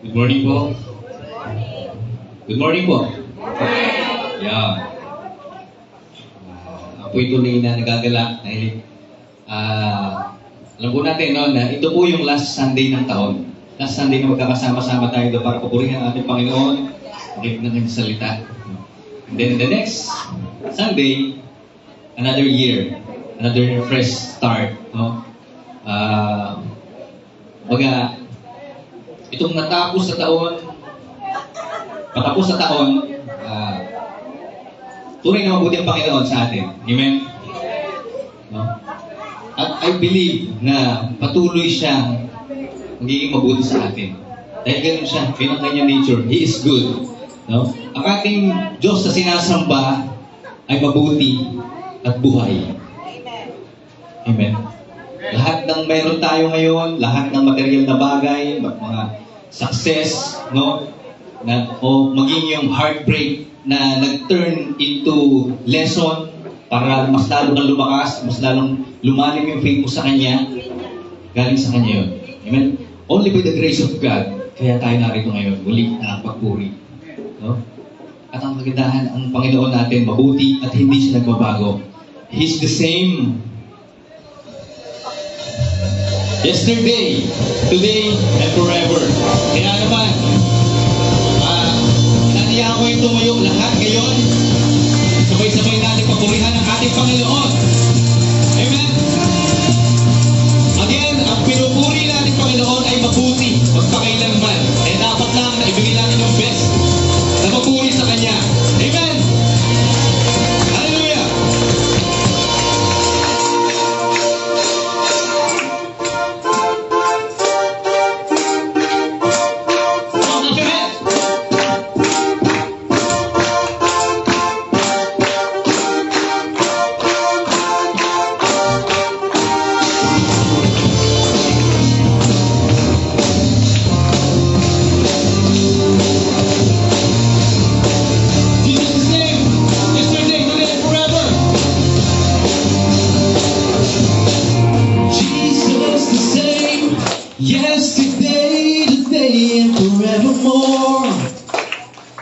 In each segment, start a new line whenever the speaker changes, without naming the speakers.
Good morning po. Good morning po. Yeah. Apoy tunay na nagagalak. Dahil, alam po natin no, na ito po yung last Sunday ng taon. Last Sunday na magkakasama-sama tayo doon para papurihan ang ating Panginoon. Ulit na ng salita. And then the next Sunday, another year. Another fresh start. No? Itong natapos sa taon, patapos sa taon, tunay na mabuti ang Panginoon sa atin. Amen? No? At I believe na patuloy siyang magiging mabuti sa atin. Dahil ganun siya, yun ang kanyang nature. He is good. No? Ang ating Diyos na sinasamba ay mabuti at buhay. Amen. Lahat ng meron tayo ngayon, lahat ng material na bagay, mga success, no? O maging yung heartbreak na nag-turn into lesson para mas lalo kang lumakas, mas lalong lumalim yung faith mo sa Kanya, galing sa Kanya yun. Amen? Only by the grace of God, kaya tayo narito ngayon, muli na pagpuri. No? At ang kagandahan, ang Panginoon natin, mabuti at hindi siya nagbabago. He's the same yesterday, today, and forever. Kaya naman, naniya ko yung tumuyong lahat ngayon. Sabay-sabay natin papurihan ang ating Panginoon. Amen? Again, ang pinupuri natin Panginoon ay mabuti, magpakailanman. Eh dapat lang na ibigay natin yung best na mapuri sa Kanya. Amen? Hallelujah!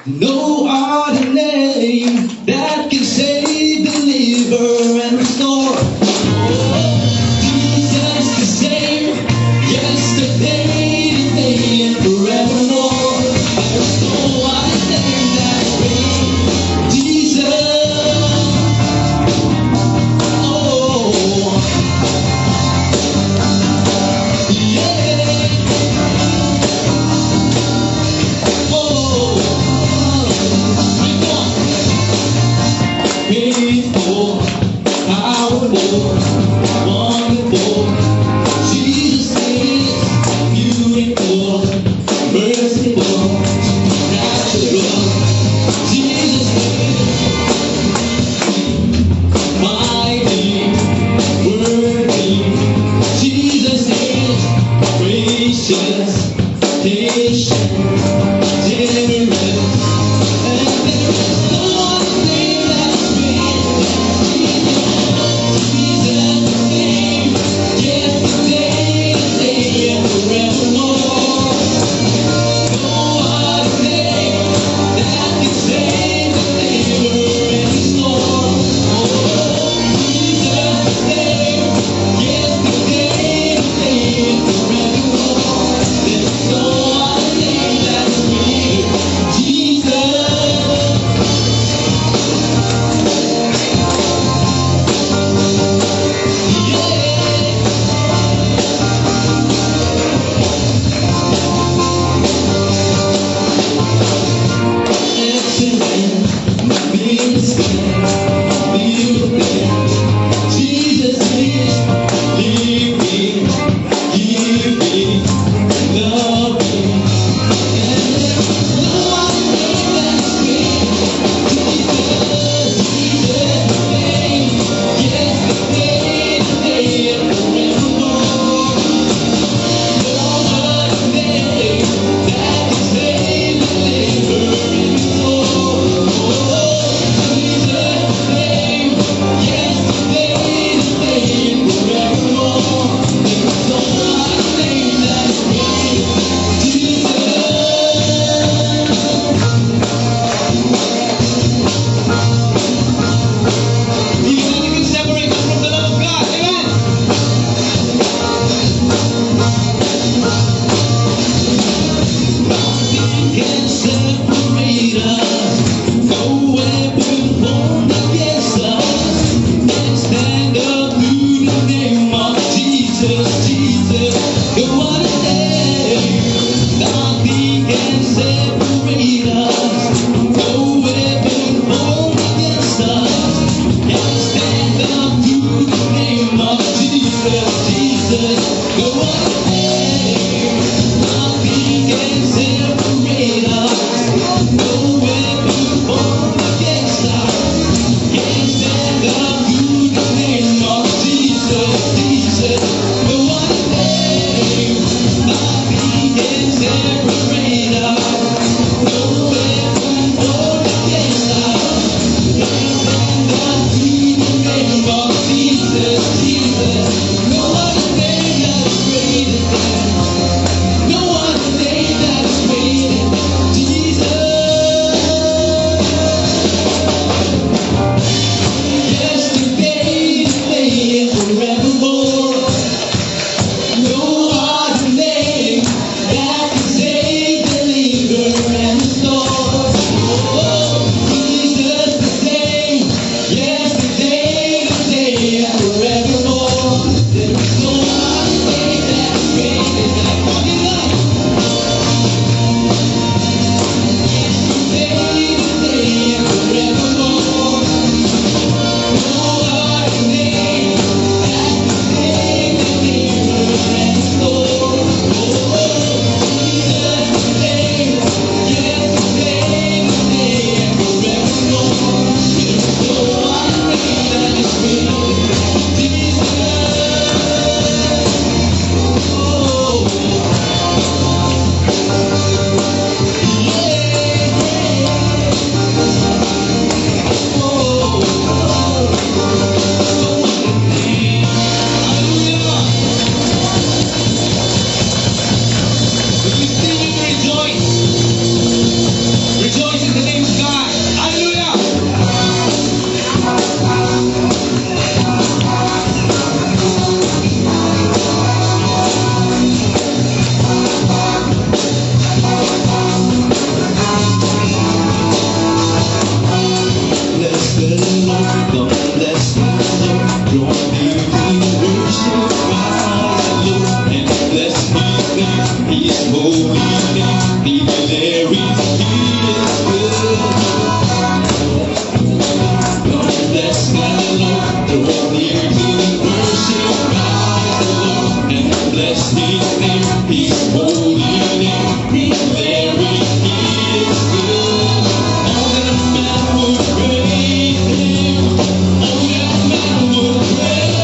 No other name that can save, deliver, and restore. Jesus the same, yesterday, today, and forevermore. There's no other name that brings Jesus. Oh, yeah. Oh, faithful, powerful, wonderful. Jesus is beautiful, merciful, natural. Jesus is mighty, worthy. Jesus is gracious, patient, generous. And there is no one name that's greater. Jesus the same, yesterday, today, and forevermore. No other name that can save, deliver, and restore. Oh, Jesus the same, yesterday, today, and forevermore. There's no other name that's greater. Jesus. very is good. God bless my Lord, draw near to worship Christ the Lord, and bless His name, His holy name. His very is good. Oh, that man would praise Him. Oh, that man would praise.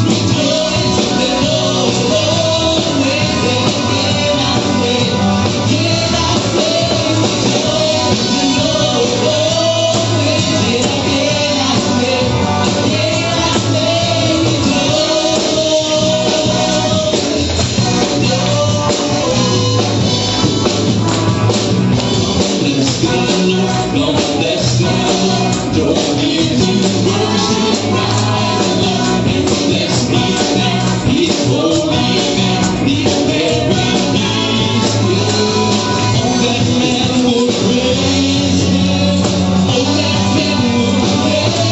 Rejoice in the Lord always, and again I say, rejoice in the Lord always, and again I say, bless the Lord, God bless the Lord, draw near to worship Christ the Lord, and bless His name, His holy name. His very is good. Oh, that man would praise Him. Oh, that man would praise.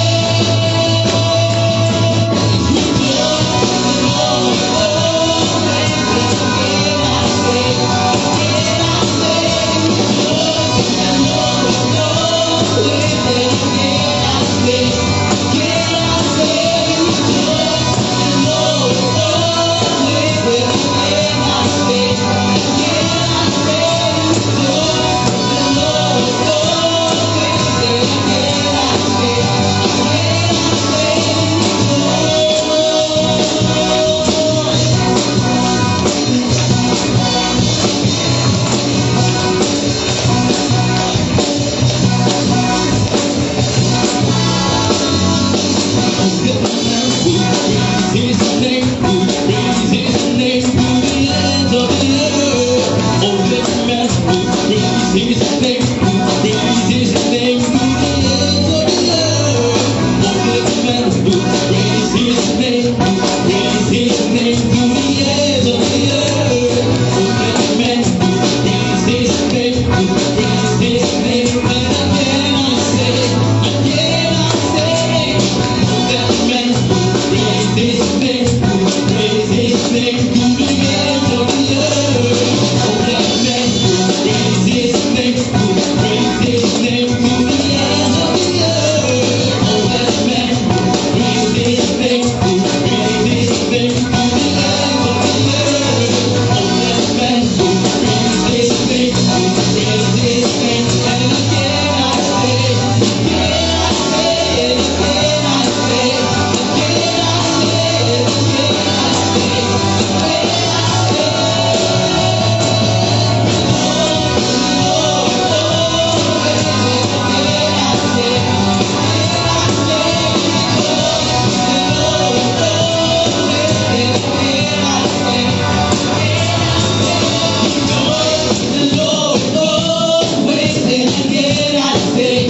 Rejoice in the Lord always, and again I say,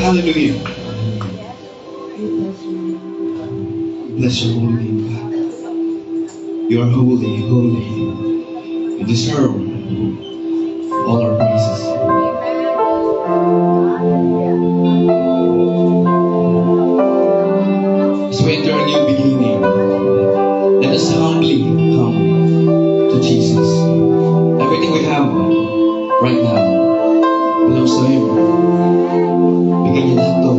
Hallelujah. Bless your holy name, God. You are holy, holy. You deserve all our praises. As we enter a new beginning, let us humbly come to Jesus. Everything we have right now belongs to Him. Bigyan niya lahat to.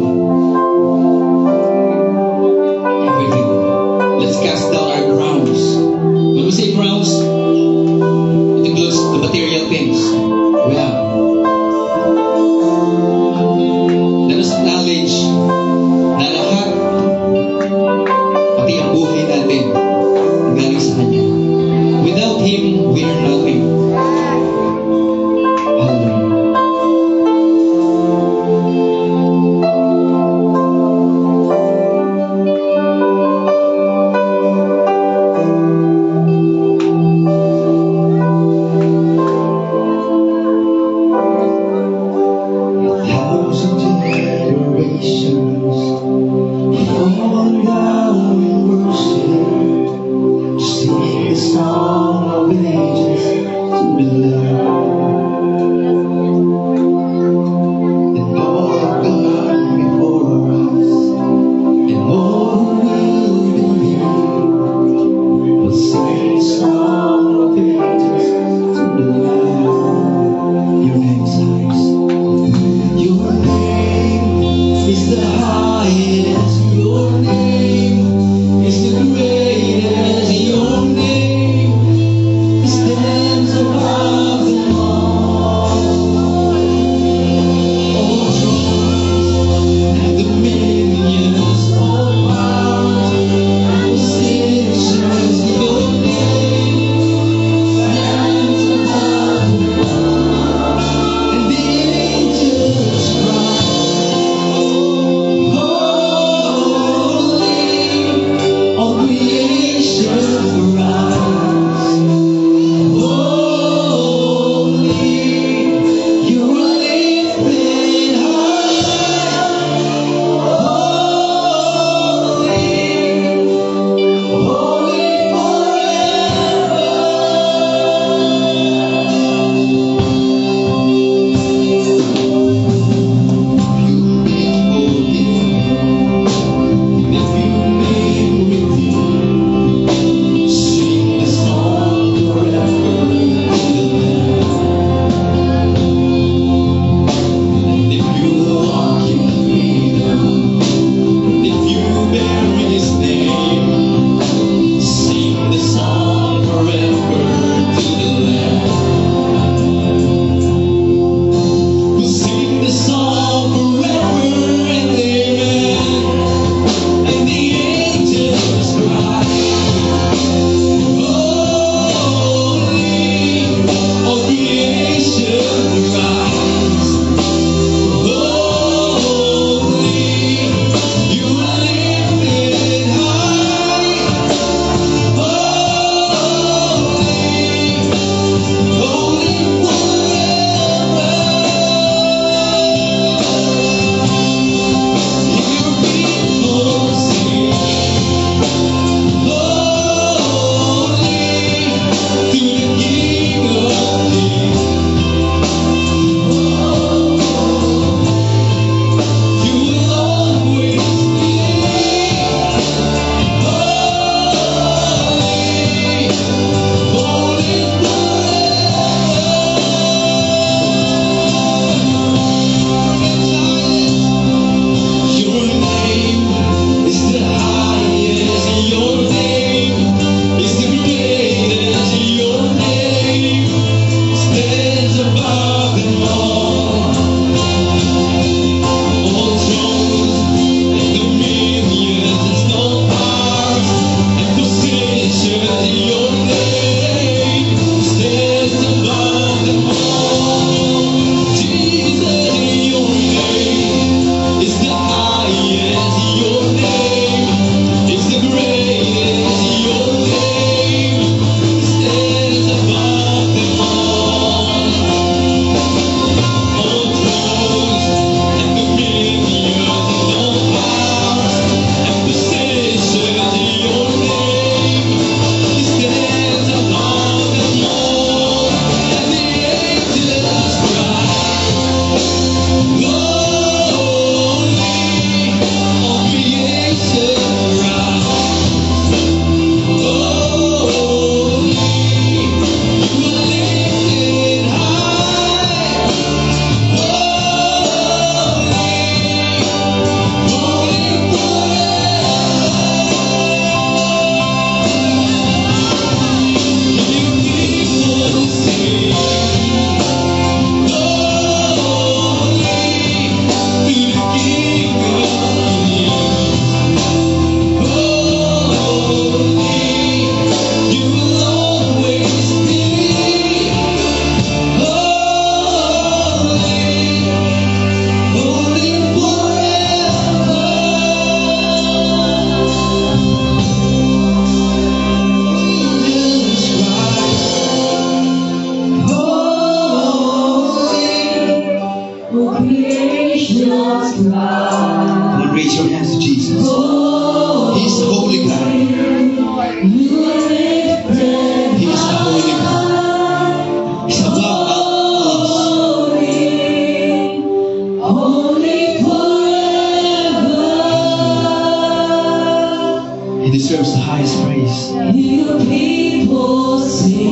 Everything. Let's cast down our crowns. When we say crowns, it includes the material things we have. Let us acknowledge na lahat, pati ang buhay natin, galing sa Kanya.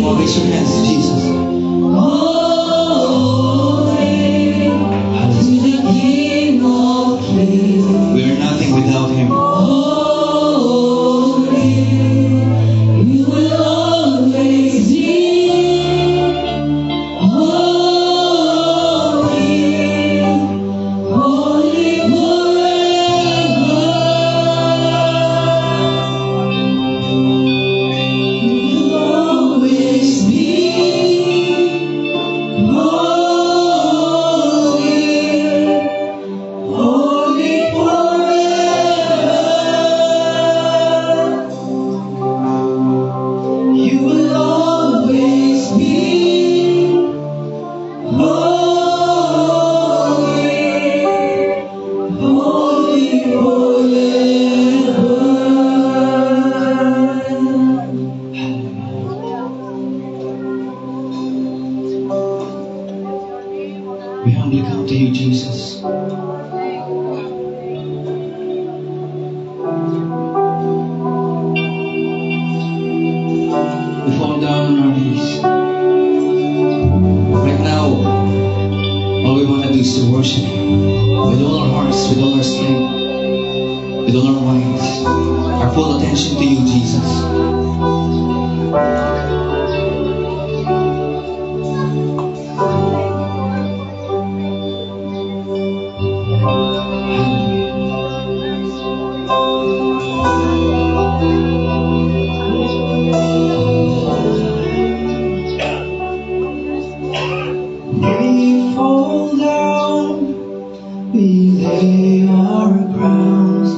Come on, raise your hands to Jesus. We are nothing without Him. We humbly come to you, Jesus. We fall down on our knees. Right now, all we want to do is to worship you with all our hearts, with all our strength, with all our minds. Our full attention to you, Jesus. We fall down, we lay our crowns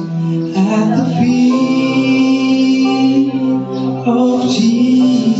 at the feet of Jesus.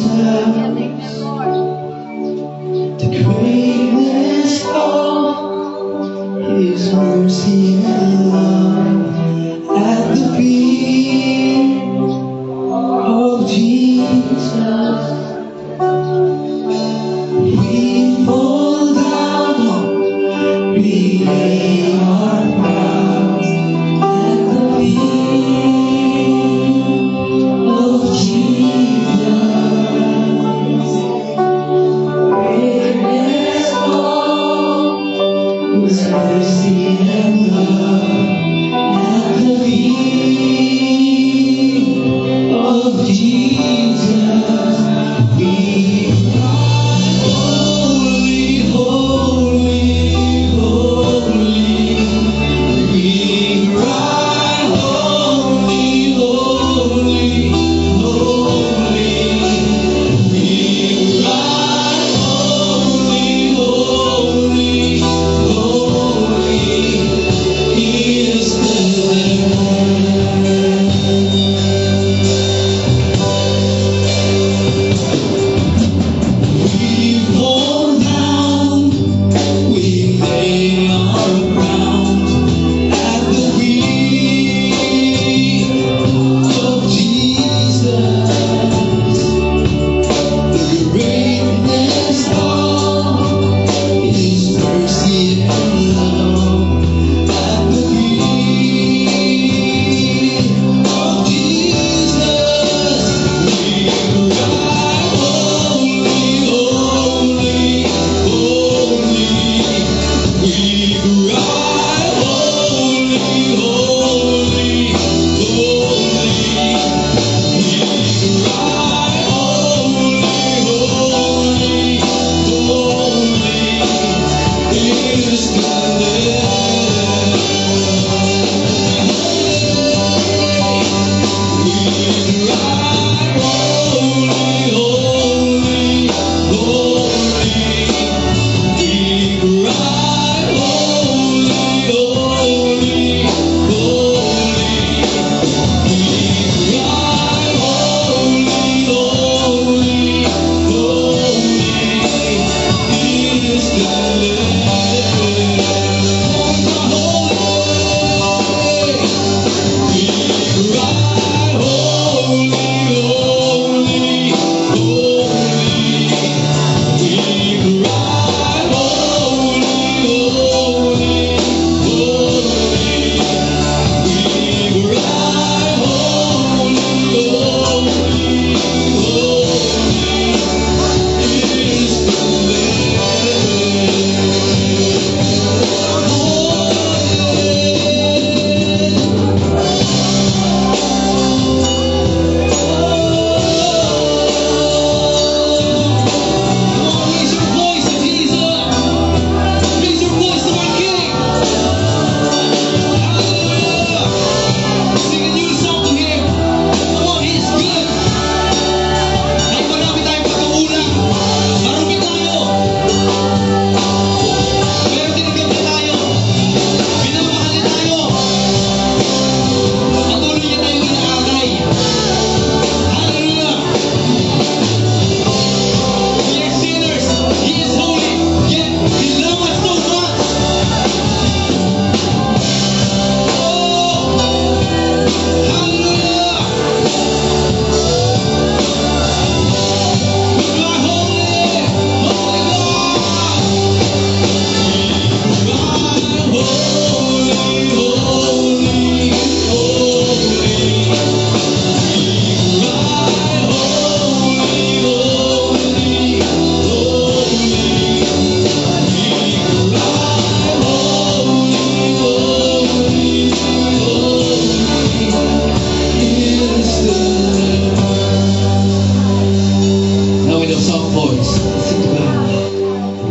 voice. Sing together.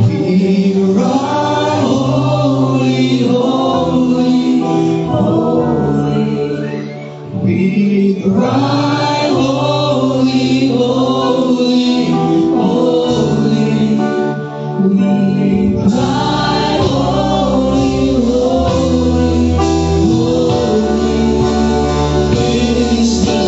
We cry, holy, holy, holy. We cry, holy, holy, holy. We cry, holy, holy, holy. Praise the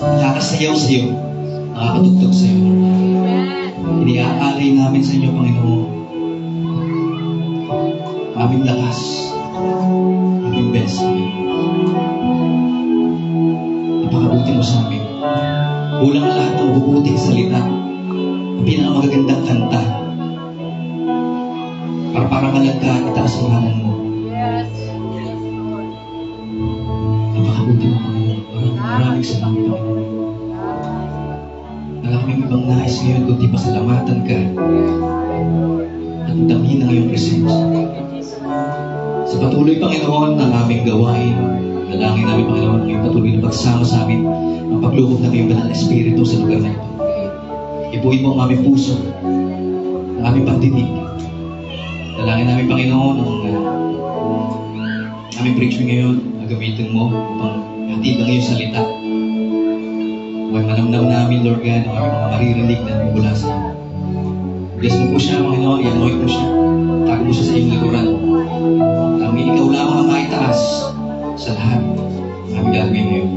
nakakasayaw sa iyo, nakakatugtog sa iyo. Iniaalay namin sa inyo, Panginoon, aming lakas, aming best. Napakabuti mo sa amin. Kulang ang lahat ng mabubuting salita, ang pinakamagagandang kanta, para malagka at itaas ang ngalan mo. Napakabuti mo, Panginoon. Maraming salamat, Panginoon. Wala kaming ibang nais ngayon kundi pasalamatan ka at damhin ang iyong presensya. Sa patuloy, Panginoon, ng aming gawain, dalangin namin, Panginoon, ang iyong patuloy na pagsama sa amin, ang paglubog ng iyong banal na Espiritu sa lugar na ito. Ibuhin mo ang aming puso, ang aming pagdidig. Dalangin namin, Panginoon, ang aming preaching ngayon, na gamitin mo upang hatid ang iyong salita. Huwag manamnam namin, Lord God, ang aming mga maririnig na mula sa iyo. Bless mo po siya, Panginoon, i-anoint mo siya. Tago mo siya sa iyong likuran. Tanging ikaw lamang ang maitaas sa lahat ng aming gagawin ngayon.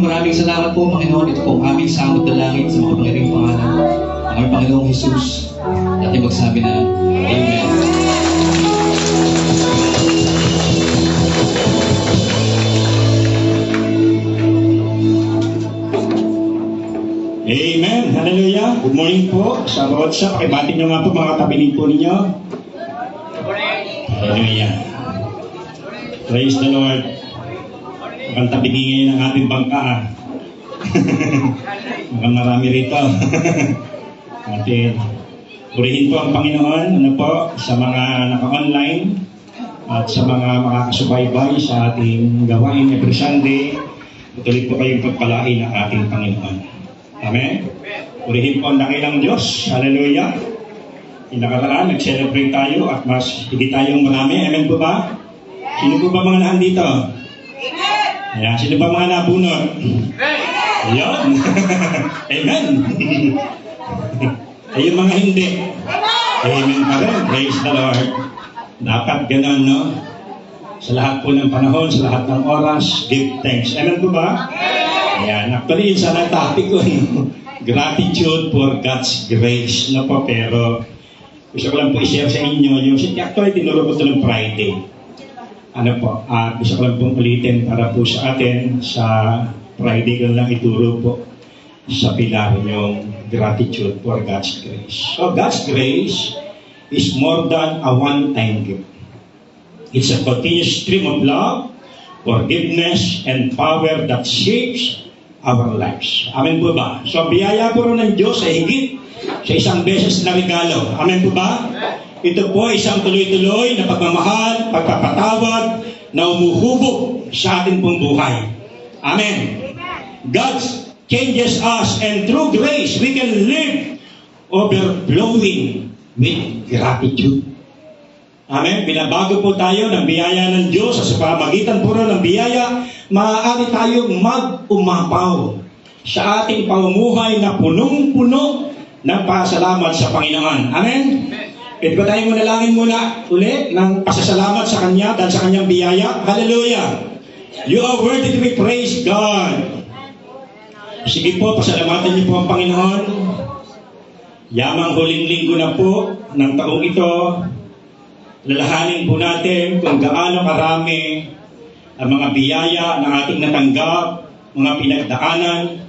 Maraming salamat po, Panginoon. Ito po ang aming samot na langit sa mga pangyariang pangalan ng aming Panginoong Jesus. At yung magsabi na, Amen.
Amen. Hallelujah. Good morning po. Sa bawat sa pakibati nyo nga po mga kabiling po ninyo. Hallelujah. Praise the Lord. Mukhang tabingi ngayon ang ating bangka. Mukhang marami rito. Atin, purihin po ang Panginoon, sa mga naka-online at sa mga makakasubaybay sa ating gawain every Sunday. Patuloy po kayong pagpalain ng ating Panginoon. Amen? Purihin po ang dakilang Diyos. Hallelujah. Nakaraan, nag-celebrate tayo at mas higit tayong marami. Amen po ba? Sino po ba mga nandito? Ayan. Sino ba mga nabunod? Ayan. Amen. Ayun mga hindi. Amen pa rin. Praise the Lord. Dapat ganun, no? Sa lahat po ng panahon, sa lahat ng oras, give thanks. Amen po ba? Ayan. Actually, yun sana topic ko. Gratitude for God's grace. No po, pero gusto ko lang po i-share sa inyo yung actually tinuro ko ito ng Friday. Gusto ko lang pong ulitin para po sa atin sa Friday ko lang ituro po sa pilar yung gratitude for God's grace. So God's grace is more than a one-time gift. It's a continuous stream of love, forgiveness, and power that shapes our lives. Amen po ba? So biyaya po ng Diyos ay higit sa isang beses na regalo. Amen po ba? Ito po isang tuloy-tuloy na pagmamahal, pagpapatawad na umuhubog sa ating pong buhay. Amen. God changes us and through grace we can live overflowing with gratitude. Amen. Binabago po tayo ng biyaya ng Diyos sa pamamagitan po ng biyaya, maaari tayong mag-umapaw sa ating pamumuhay na punong-puno ng pasalamat sa Panginoon. Amen? Pwede ba tayong manalangin muna ulit ng pasasalamat sa Kanya dahil sa Kanyang biyaya? Hallelujah! You are worthy to be praised, God. Sige po, pasalamatan niyo po ang Panginoon. Yamang huling linggo na po ng taong ito, lalahanin po natin kung gaano karami ang mga biyaya na ating natanggap, mga pinagdaanan.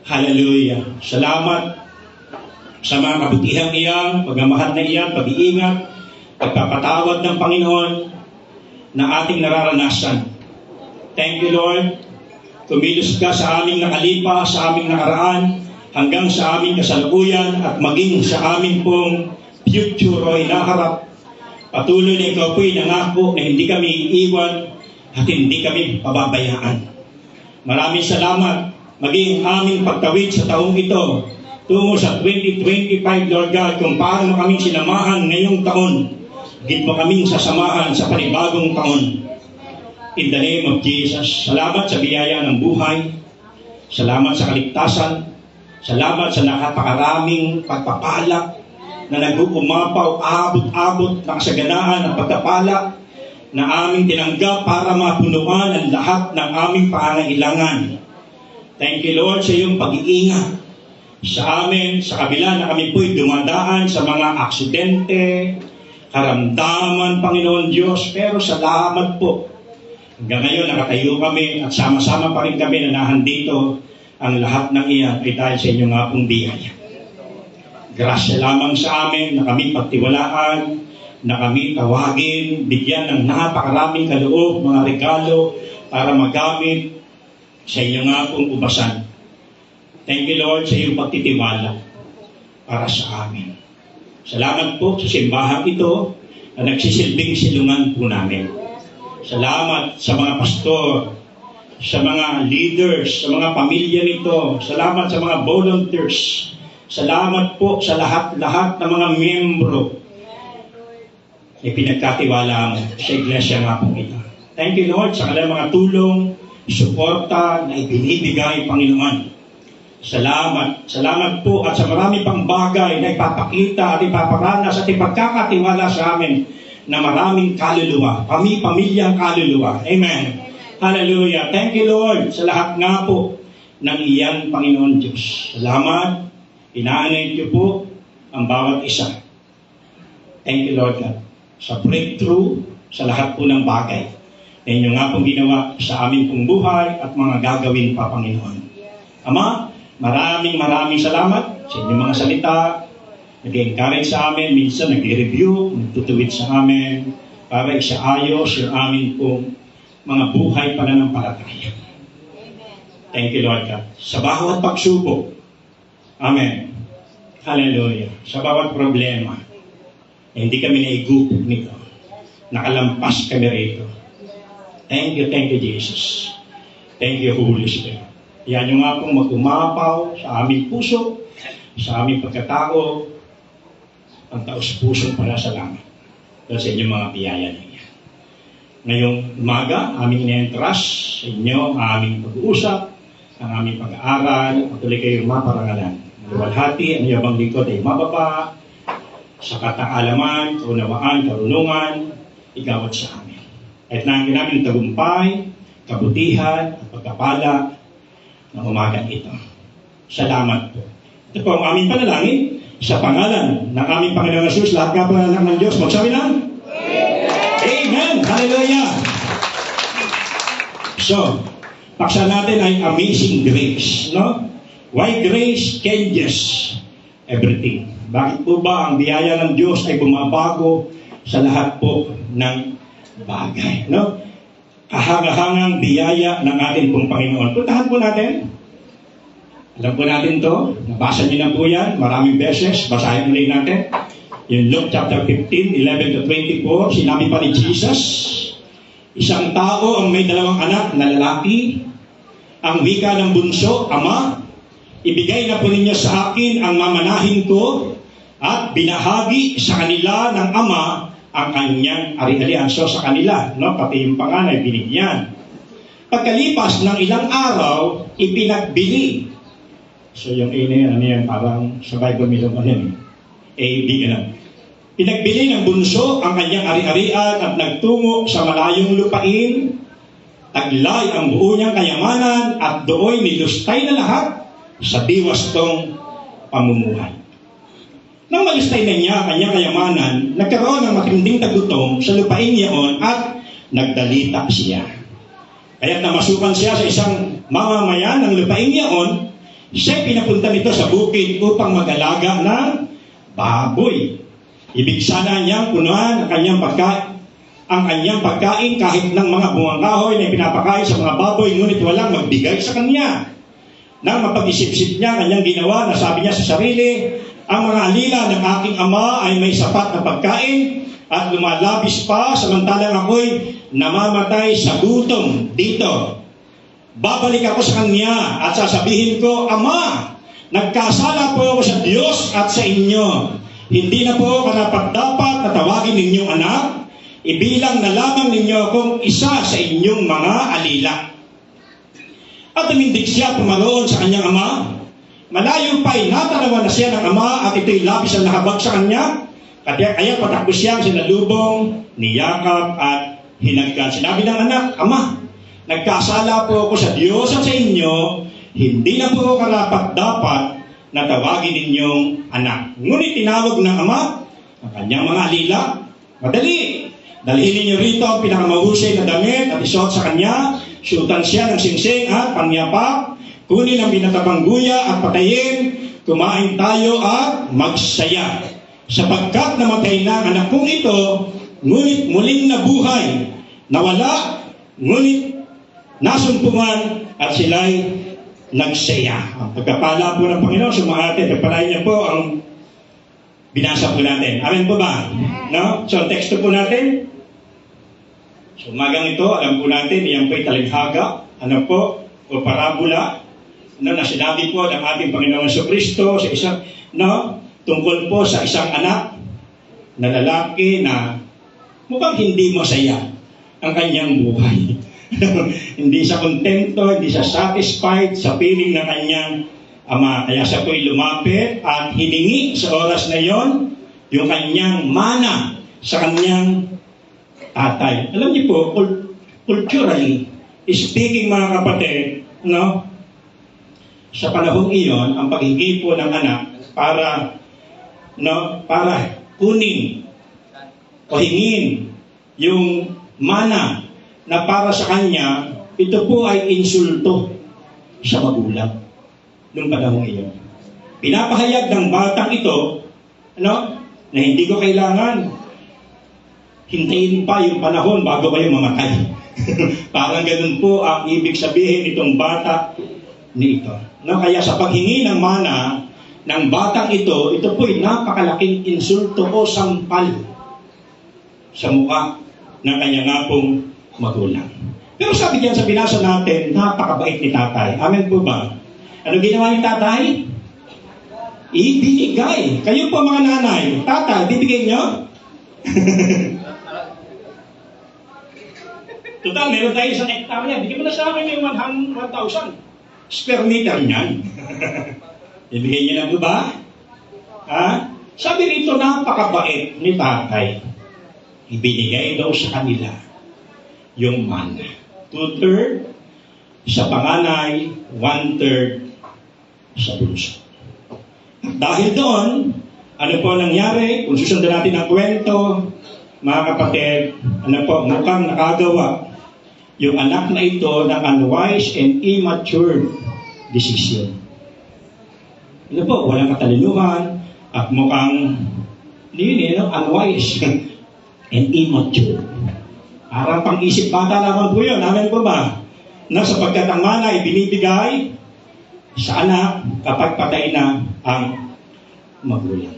Hallelujah! Salamat sa mga kabutihang iyan, pagmamahal na iyan, pag-iingat, pagpapatawad ng Panginoon na ating nararanasan. Thank you, Lord. Kumilos ka sa aming nakalipas, sa aming nakaraan, hanggang sa aming kasalukuyan at maging sa aming pong future o hinaharap. Patuloy na ikaw po'y nangako na hindi kami iiwan at hindi kami pababayaan. Maraming salamat. Maging aming pagtawid sa taong ito tungo sa 2025, Lord God, kung paano mo kaming sinamahan ngayong taon, higit mo kaming sasamahan sa panibagong taon. In the name of Jesus, salamat sa biyaya ng buhay, salamat sa kaligtasan, salamat sa napakaraming pagpapala na nag-uumapaw, abot-abot ng kasaganaan at pagpapala na aming tinanggap para mapunuan ang lahat ng aming pangangailangan. Thank you, Lord, sa iyong pag-iingat sa amin, sa kabila na kami po'y dumadaan sa mga aksidente, karamdaman, Panginoon Diyos, pero salamat po. Hanggang ngayon, nakatayo kami at sama-sama pa rin kami na nahandito. Ang lahat ng iyan ay dahil sa inyong nga pong biyaya. Grasya lamang sa amin na kami pagtiwalaan, na kami tawagin, bigyan ng napakaraming kaloob, mga regalo para magamit sa inyong nga pong ubasan. Thank you, Lord, sa iyong pagtitiwala para sa amin. Salamat po sa simbahang ito na nagsisilbing silungan po namin. Salamat sa mga pastor, sa mga leaders, sa mga pamilya nito. Salamat sa mga volunteers. Salamat po sa lahat-lahat ng mga miyembro na pinagkatiwala mo sa iglesia nga po ito. Thank you, Lord, sa kanilang mga tulong, suporta na ibinibigay, Panginoon. Salamat. Salamat po at sa marami pang bagay na ipapakita at ipaparanas at ipagkakatiwala sa amin na maraming kaluluwa, pamilyang kaluluwa. Amen. Hallelujah. Thank you, Lord, sa lahat nga po ng iyan, Panginoon Diyos. Salamat. Inaanay niyo po ang bawat isa. Thank you, Lord God, sa breakthrough sa lahat po ng bagay na inyo nga pong ginawa sa aming pong buhay at mga gagawin pa, Panginoon. Ama, maraming salamat sa inyong mga salita. Nag-encourage sa amin, minsan nag-review, nagtutuwid sa amin para isaayos yung amin pong mga buhay pananampalataya. Thank you, Lord God. Sa bawat pagsubok, Amen. Hallelujah. Sa bawat problema, hindi kami naigupog nito. Nakalampas kami rito. Thank you, Jesus. Thank you, Holy Spirit. Yan yung nga pong mag-umapaw sa aming puso, sa aming pagkatao, ang taos-pusong para salamat dahil sa inyong mga biyaya niya. Ngayong umaga, aming ine-entrust sa inyo, ang aming pag-uusap, ang aming pag-aaral, patuloy kayong maparangalan. Luwalhati, ang yabang lingkod ay mababa, sa kataalaman, kaunawaan, karunungan, igawad sa amin. At nangin namin tagumpay, kabutihan, at pagkapala ng umagang ito. Salamat po. Ito po ang aming panalangin sa pangalan ng aming Panginoong Jesus, lahat nga po ng anak ng Diyos. Magsabi na? Amen! Hallelujah! So, paksa natin ay amazing grace, no? Why grace changes everything. Bakit po ba ang biyaya ng Diyos ay bumabago sa lahat po ng bagay, no? Kahanga-hangang biyaya ng ating pong Panginoon. Puntahan po natin. Alam po natin to. Nabasa niyo na po yan. Maraming beses. Basahin ulit natin. Yung Luke chapter 15, 11 to 24. Sinabi pa ni Jesus, isang tao ang may dalawang anak na lalaki. Ang wika ng bunso, Ama, ibigay na po ninyo sa akin ang mamanahin ko at binahagi sa kanila ng Ama ang kanyang ari-arian. So sa kanila, no? Pati yung panganay, binigyan. Pagkalipas ng ilang araw, ipinagbili. So yung ano yan, parang sa Bible milong ano yan, A, B, ano. Pinagbili ng bunso ang kanyang ari-arian at nagtungo sa malayong lupain. Taglay ang buo niyang kayamanan at dooy nilustay na lahat sa diwastong pamumuhay. Nang malustay na niya kanyang kayamanan, nagkaroon ng matinding tagutom sa lupain niyaon at nagdalita siya. Kaya't namasukan siya sa isang mamamayan ng lupain niyaon, siya pinapunta nito sa bukid upang mag-alaga ng baboy. Ibig sana niyang punuan ang kanyang pagkain kahit ng mga bungang kahoy na pinapakain sa mga baboy, ngunit walang magbigay sa kanya. Nang mapag-isip-isip niya, kanyang ginawa na sabi niya sa sarili, ang mga alila ng aking ama ay may sapat na pagkain at lumalabis pa samantalang ako'y namamatay sa gutom dito. Babalik ako sa kanya at sasabihin ko, Ama, nagkasala po ako sa Diyos at sa inyo. Hindi na po karapat-dapat na tawagin ninyong anak. Ibilang na lamang ninyo akong isa sa inyong mga alila. At tumindig siya pumaroon sa kanyang ama. Malayo pa ay natanawan na siya ng ama at ito'y labis ang nahabag sa kanya. Kaya patakbo siyang sinalubong, niyakap at hinagkan. Sinabi ng anak, Ama, nagkasala po ako sa Diyos at sa inyo. Hindi na po karapat-dapat na tawagin ninyong anak. Ngunit tinawag ng ama ang kanyang mga alila. Madali! Dalhin ninyo rito ang pinakamahusay na damit at isuot sa kanya. Suotan siya ng singsing at pangyapak. Kunin ang binatabang guya at patayin. Kumain tayo at magsaya. Sapagkat namatay na ang anak kong ito, ngunit muling nabuhay. Nawala, ngunit nasumpungan at sila'y nagsaya. Ang pagkapala po ng Panginoon, sumaatin. Pagpalain niya po ang binasa po natin. Amen po ba? No? So, ang teksto po natin. So, umagang ito, alam po natin, iyan po'y talinghaga, ano po, o parabola, no, na sinabi po ng ating Panginoong Jesucristo sa isang, no, tungkol po sa isang anak na lalaki na mukhang hindi masaya ang kanyang buhay. Hindi siya kontento, hindi siya satisfied sa piling ng kanyang ama. Kaya siya po'y lumapit at hiningi sa oras na yon yung kanyang mana sa kanyang tatay. Alam niyo po, culturally speaking mga kapatid, no, sa panahong iyon, ang paghingi po ng anak para kunin o hingin yung mana na para sa kanya, ito po ay insulto sa magulang noong panahong iyon. Pinapahayag ng batang ito, na hindi ko kailangan hintayin pa yung panahon bago kayo mamatay. Parang ganun po ang ibig sabihin itong bata nito. No, kaya sa paghingi ng mana ng batang ito po'y napakalaking insulto o sampal sa mukha ng kanya nga pong magulang. Pero sabi diyan sa binasa natin, napakabait ni tatay. Amen po ba? Ano ginawa ni tatay? Ibinigay. Kayo po mga nanay, tatay, bibigay niyo? Total, meron tayo isang hektarya. Bigyan mo na sa akin yung 1,000 square meter niyan. Ibigay niyo na po ba? Ha? Sabi rito, napakabait ni tatay. Ibinigay daw sa kanila yung mana. 2/3 sa panganay, 1/3 sa bunso. At dahil doon, ano po nangyari? Kung susundan natin ang kwento, mga kapatid, ano po, mukhang nakagawa yung anak na ito ng unwise and immature decision. Ano po, walang katalinuhan at mukhang unwise and immature. Parang pang-isip bata naman po yun. Amen po ba? Na sapagkat ang mana ay binibigay sa anak kapag patay na ang magulang.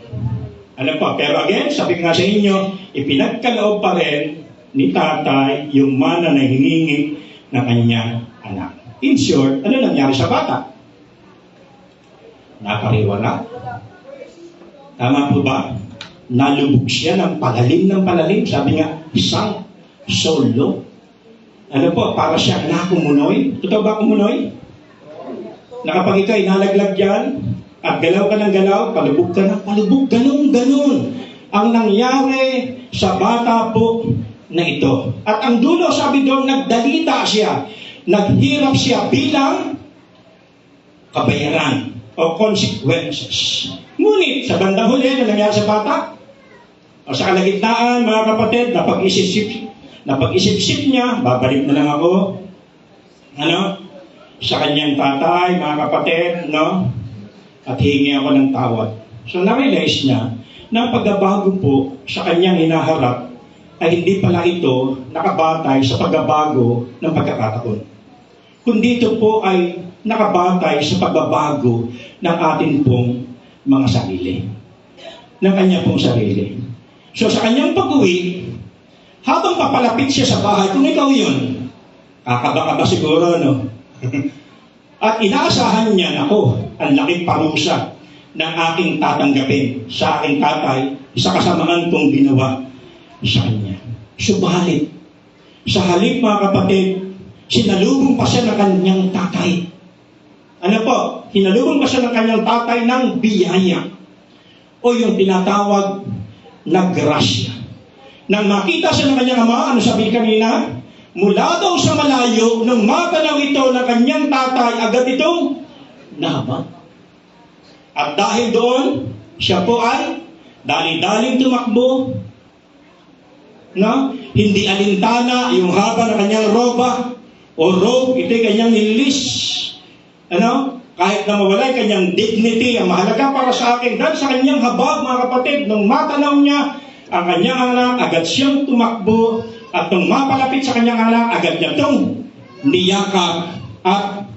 Ano po? Pero again, sabi ko nga sa inyo, ipinagkaloob pa rin ni tatay yung mana na hiningi ng kanyang anak. In short, ano nangyari sa bata? Napariwala. Tama po ba? Nalubog siya ng palalim. Sabi nga, isang solo. Ano po, para siya nakumunoy. Totoo ba kumunoy? Na kapag ikaw ay nalaglag yan, at galaw ka ng galaw, palubog ka ng palubog, ganun. Ang nangyari sa bata po na ito. At ang dulo, sabi doon, nagdalita siya. Naghirap siya bilang kabayaran o consequences. Ngunit, sa bandang huli, na nangyari sa bata, o sa kalagitnaan, mga kapatid, napag-isip-isip niya, babalik na lang ako, sa kanyang tatay, mga kapatid, at hingi ako ng tawad. So, na-realize niya na pagbabago po sa kanyang hinaharap ay hindi pala ito nakabatay sa pagbabago ng pagkakataon. Kundi ito po ay nakabatay sa pagbabago ng atin pong mga sarili. Ng kanya pong sarili. So, sa kanyang pag-uwi, habang papalapit siya sa bahay, kung ikaw yun, kakaba-kaba siguro, no? At inaasahan niya, ang laking parusa ng aking tatanggapin sa aking tatay sa kasamaan kong ginawa sa kanya. Subalit, sa halip mga kapatid, sinalubong pa siya ng kanyang tatay. Ano po? Hinalubong pa siya ng kanyang tatay ng biyaya. O yung tinatawag na grasya. Nang makita siya ng kanyang ama, ano sabi kanina? Mula daw sa malayo, nung matanaw ito ng kanyang tatay, agad itong nahabat. At dahil doon, siya po ay dali-daling tumakbo, hindi alintana yung haba ng kanyang roba o robe, ito'y kanyang nilis. Kahit na mawala kanyang dignity, ang mahalaga para sa akin, dahil sa kanyang habag, mga kapatid, nung matanaw niya ang kanyang anak, agad siyang tumakbo, at nung mapalapit sa kanyang anak, agad niya itong niyakap at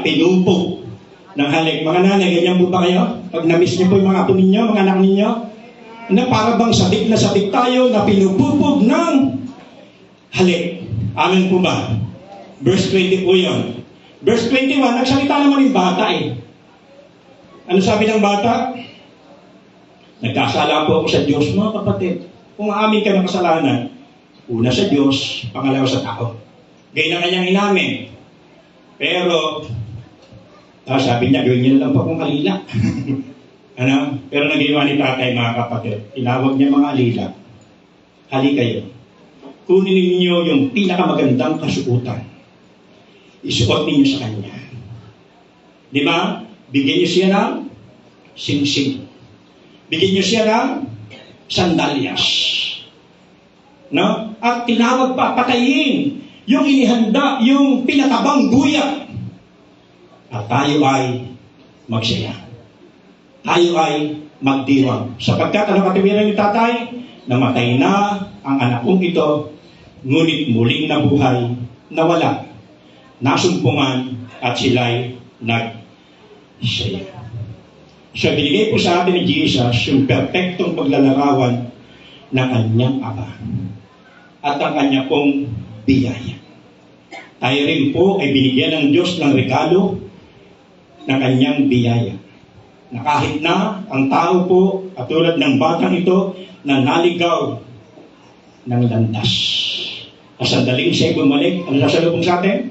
pinupog ng halik. Mga nanay, ganyan po ba kayo? Pag na-miss niyo po yung mga apo ninyo, mga anak ninyo, na para bang sabik na sabik tayo na pinupupog ng halik. Amen po ba? Verse 20 po yun. Verse 21, nagsalita naman yung bata eh. Ano sabi ng bata? Nagkasala po ako sa Diyos, mga kapatid. Kung aamin ka ng kasalanan, una sa Diyos, pangalawa sa tao. Gaya na kanyang inamin. Pero, sabi niya, gawin niya lang po akong alila. Pero nagawa ni tatay, mga kapatid. Tinawag niya mga alila. Hali kayo. Kunin ninyo yung pinakamagandang kasuotan. Isuot ninyo sa kanya. Di ba? Bigyan niyo siya ng sing-sing. Bigyan niyo siya ng sandalyas. At tinawag pa, patayin yung inihanda, yung pinatabang guya. At tayo ay magsaya. Tayo ay magdiwang. Sapagkat, katiwiran ni tatay? Namatay na ang anak kong ito ngunit muling nabuhay, nawala, nasumpungan, at sila'y nagsaya. So, binigay po sa atin ni Jesus yung perfectong paglalarawan ng kanyang Ama at ang kanya pong biyaya. Tayo rin po ay binigyan ng Diyos ng regalo ng kanyang biyaya. Na kahit na ang tao po, katulad ng batang ito, na naligaw ng landas. At sandaling siya bumalik, ano sasalubong sa atin?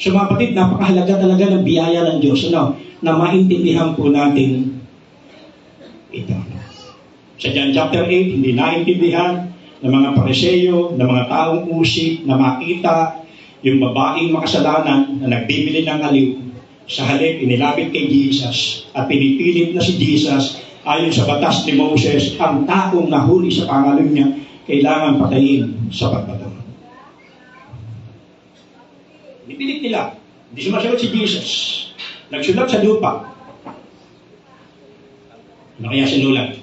So mga kapatid, napakahalaga talaga ng biyaya ng Diyos, ano? Na maintindihan po natin ito. Sa John chapter 8, hindi naintindihan ng mga Pariseo, ng mga taong usik, na makita yung babaeng makasalanan na nagbibili ng aliw. Sa halip, inilapit kay Jesus at pinipilit na si Jesus ayon sa batas ni Moses, ang taong nahuli sa pangalan niya, kailangan patayin sa pagbato. Pinipilit nila. Hindi sumasagot si Jesus. Nagsulat sa lupa. Ano kaya sinulat?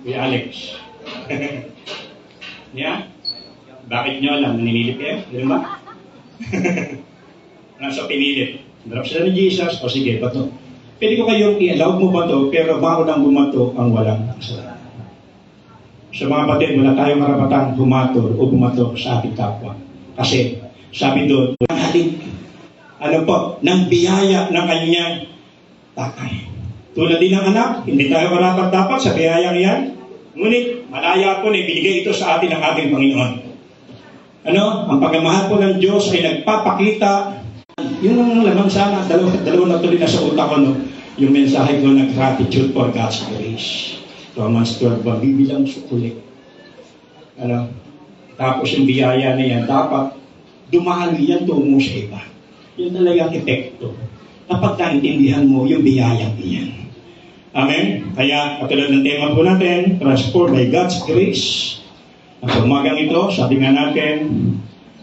Kuya Alex. Yeah? Bakit nyo alam? Naninilip kayo? Ganun ba? Nasa pinilit. Darap sila ni Jesus, o sige, bato. Pwede ko kayong i-allow mo bato, pero bago nang bumato ang walang kasalanan. Sa mga kapatid, wala tayong karapatang bumato o bumato sa ating kapwa. Kasi, sabi doon, ang halik, ano po, ng biyaya ng kanyang takay. Tulad din ng anak, hindi tayo karapat-dapat sa biyayang yan. Ngunit, malaya po na ibinigay ito sa atin ng ating Panginoon. Ano, ang pagmamahal po ng Diyos ay nagpapakita. Yung lamang sana, dalawa na tuloy na sa utak ko, no? Yung mensahe ko na gratitude for God's grace. Romans 12, bibilang sukulit. Ano? Tapos yung biyaya na yan, dapat dumahali yan tungo sa iba. Yun talagang epekto. Kapag naintindihan mo yung biyayang iyan. Amen? Kaya, katulad ng tema po natin, transformed by God's grace. Ang umagang ito, sabi nga natin,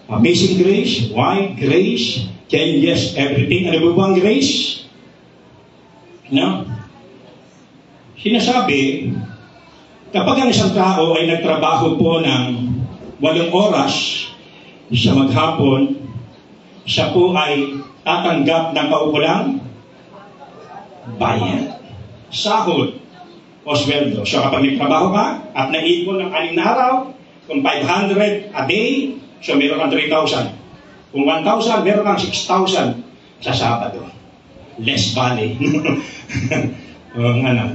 amazing grace. Why? Grace changes everything. Ano ba ang grace? No? Sinasabi, kapag ang isang tao ay nagtrabaho po ng 8 oras sa maghapon, siya po ay tatanggap ng kaukulang bayad, sahod o sweldo. So kapag nagtrabaho ka at naipon ng 6 na araw, kung 500 a day, so meron kang 3,000. Kung 1,000, meron kang 6,000 sa Sabado. Less valley.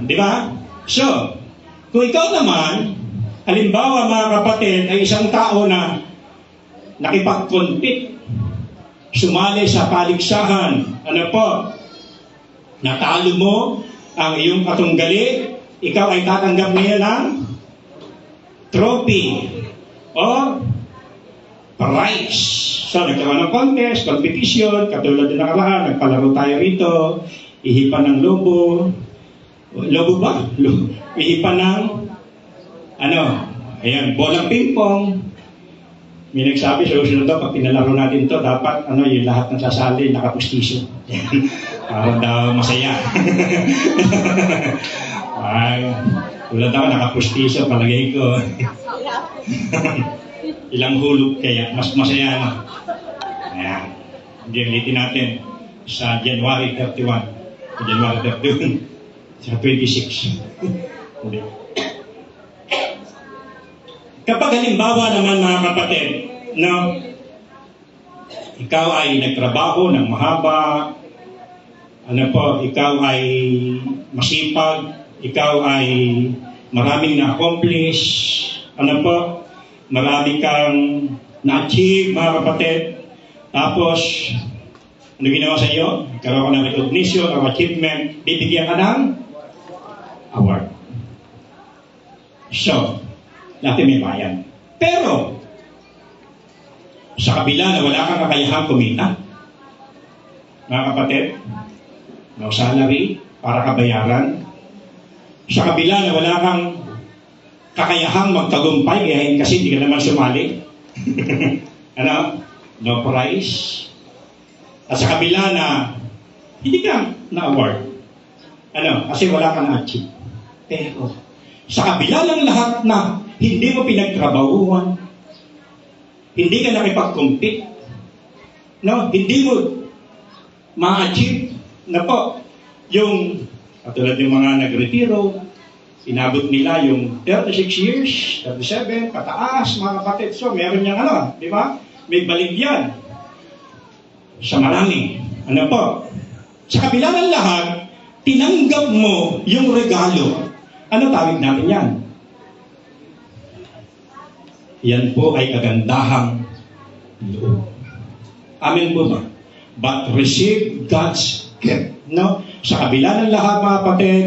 Di ba? So, kung ikaw naman, halimbawa mga kapatid, ay isang tao na nakipag-compete, sumali sa paligsahan, ano po, natalo mo ang iyong katunggali, ikaw ay tatanggap niya ng trophy o prize. So, nagkaroon ng contest, competition, katulad din nakaraan, nagpalaro tayo rito, ihipan ng lobo. Lobo ba? Ihipan ng, ayan, bolang ping-pong. May nagsabi, sa susunod daw, pag pinalaro natin to, dapat, yung lahat ng sasali, nakapustiso. Para daw masaya. Ay, tulad daw, nakapustiso, palagay ko. Ilang hulog kaya, mas masaya na. Ayan. Ulitin natin sa January 31. Sa January 31. Sa 26. Kapag halimbawa naman mga kapatid, ikaw ay nagtrabaho ng mahaba, ikaw ay masipag, ikaw ay maraming na-accomplish, marami kang na-achieve mga kapatid, tapos, ano ginawa sa iyo? Karoon ka ng recognition or achievement, bibigyan ka ng award. So, natin may bayan. Pero, sa kabila na wala kang kakayahang kumita, mga kapatid, no salary para kabayaran, sa kabila na wala kang kakayahang magtagumpay, kasi hindi ka naman sumali, no prize, at sa kabila na hindi ka na-award, kasi wala kang na-achieve. Pero, sa kabila ng lahat na hindi mo pinagtrabahuan, hindi ka nakipag-compete, no? Hindi mo ma-achieve na po yung katulad yung mga nagretiro, inabot nila yung 36 years, 37, pataas, mga kapatid. So, meron niyang ano, di ba? May balik yan sa marami. Ano po? Sa kabila ng lahat, tinanggap mo yung regalo. Ano tawag natin yan? Yan po ay kagandahang loob. Amen po ba? But receive God's gift. No? Sa kabila ng lahat, mga kapatid,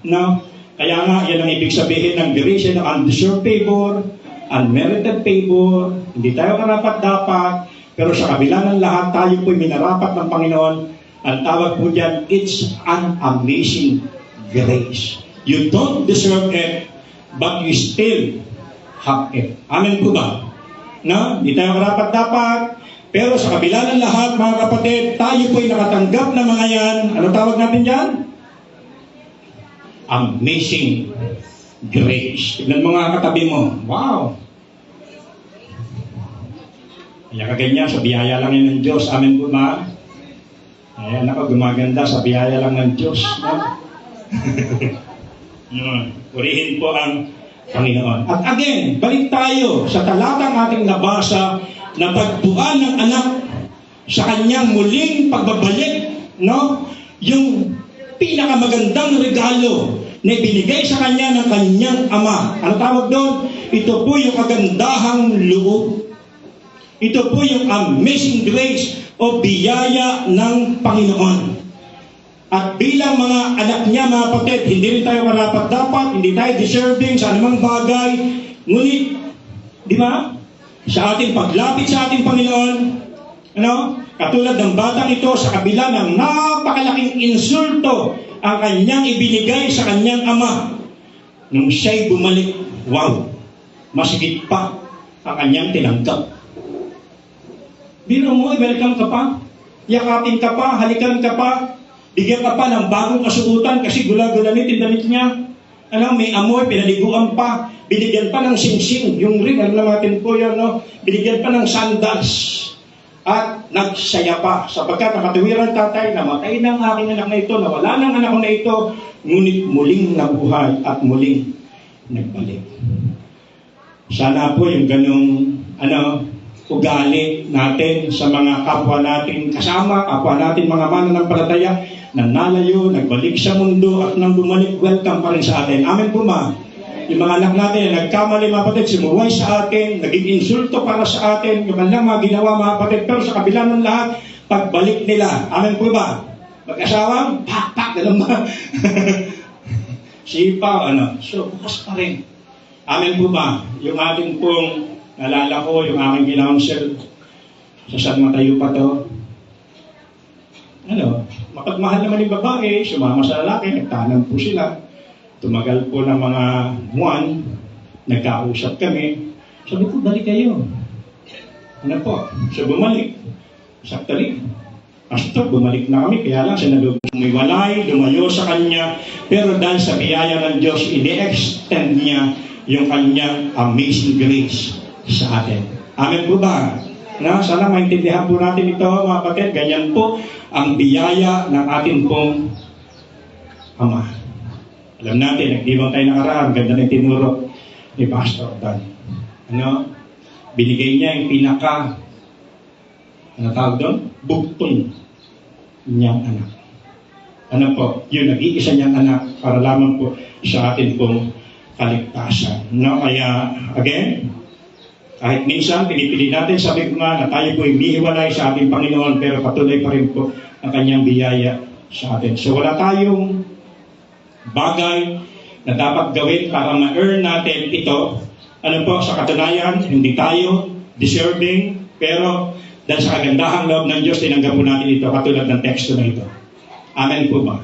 no? Kaya nga, yan ang ibig sabihin ng grace and undeserved favor, unmerited favor, hindi tayo karapat-dapat, pero sa kabila ng lahat, tayo po'y minarapat ng Panginoon. Ang tawag po dyan, it's an amazing grace. You don't deserve it, but you still have it. Amen po ba? No? Hindi tayo karapat-dapat, pero sa kabila ng lahat, mga kapatid, tayo po'y nakatanggap ng mga yan. Ano tawag natin dyan? Amazing grace. Tignan mo nga katabi mo. Wow! Kaya kaganyan, sa biyaya lang yan ng Diyos. Amen po ba? Ayan ako, gumaganda sa biyaya lang ng Diyos. No? Purihin po ang Panginoon. At again, balik tayo sa talatang ating nabasa na pagbuan ng anak sa kanyang muling pagbabalik, no? Yung pinakamagandang regalo na ibinigay sa kanya ng kanyang ama. Ano tawag doon? Ito po yung kagandahang loob. Ito po yung amazing grace o biyaya ng Panginoon. At bilang mga anak niya, mga kapatid, hindi rin tayo karapat-dapat, hindi tayo deserving sa anumang bagay. Ngunit, di ba? Sa ating paglapit sa ating Panginoon, ano? Katulad ng batang ito, sa kabila ng napakalaking insulto ang kanyang ibinigay sa kanyang ama. Nung siya'y bumalik, wow, masigit pa ang kanyang tinanggap. Biro mo, welcome ka pa, yakapin ka pa, halikan ka pa, bigyan ka pa ng bagong kasuotan kasi gula-gulanit yung damit niya. Ano, may amoy, pinaliguan pa, binigyan pa ng singsing, yung ring, alam natin po yan, no? Binigyan pa ng sandals. At nagsaya pa, sapagkat nakatuwiran tatay, namatay ng aking anak na ito, nawala ng anak ko na ito, ngunit muling nabuhay at muling nagbalik. Sana po yung ganong ugali natin sa mga kapwa natin kasama, kapwa natin mga mananampalataya na nalayo, nagbalik sa mundo at nang bumalik, welcome pa rin sa atin. Amen po ma. Yung mga anak natin na nagkamali, mga kapatid, sumuway sa atin, naging insulto para sa atin, yung kanilang mga ginawa, mga kapatid, pero sa kabila ng lahat, pagbalik nila. Amen po ba? Mag-asawang, pak, alam ba? Sipa, So, bukas pa rin. Amen po ba? Yung ating pong, nalala ko, yung aking kinounsel, sa San Mateo pa to, mapagmahal naman yung babae, sumama sa lalaki, nagtanam po sila. Tumagal po ng mga buwan, nagkausap kami. Sabi ko, balik kayo. Ano po? So bumalik. Sakto Pastor, bumalik na kami. Kaya lang siya lumiwalay, lumayo sa kanya. Pero dahil sa biyaya ng Diyos, ini-extend niya yung kanyang amazing grace sa atin. Amen po ba? Sana maintindihan po natin ito, mga kapatid. Ganyan po ang biyaya ng ating pong Ama. Alam natin, nagdibang tayo nakaraan, ganda ng tinuro ni Pastor Dan. Binigay niya yung pinaka, tawag doon? Bugtong niyang anak. Yun, nag-iisa niyang anak para lamang po sa atin pong kaligtasan. Kaya, again, kahit minsan, pinipili natin, sabi ko nga, na tayo po humihiwalay sa ating Panginoon, pero patuloy pa rin po ang kanyang biyaya sa atin. So, wala tayong bagay na dapat gawin para ma-earn natin ito. Sa katunayan, hindi tayo deserving, pero dahil sa kagandahang loob ng Diyos, tinanggap po natin ito katulad ng teksto na ito. Amen po ba?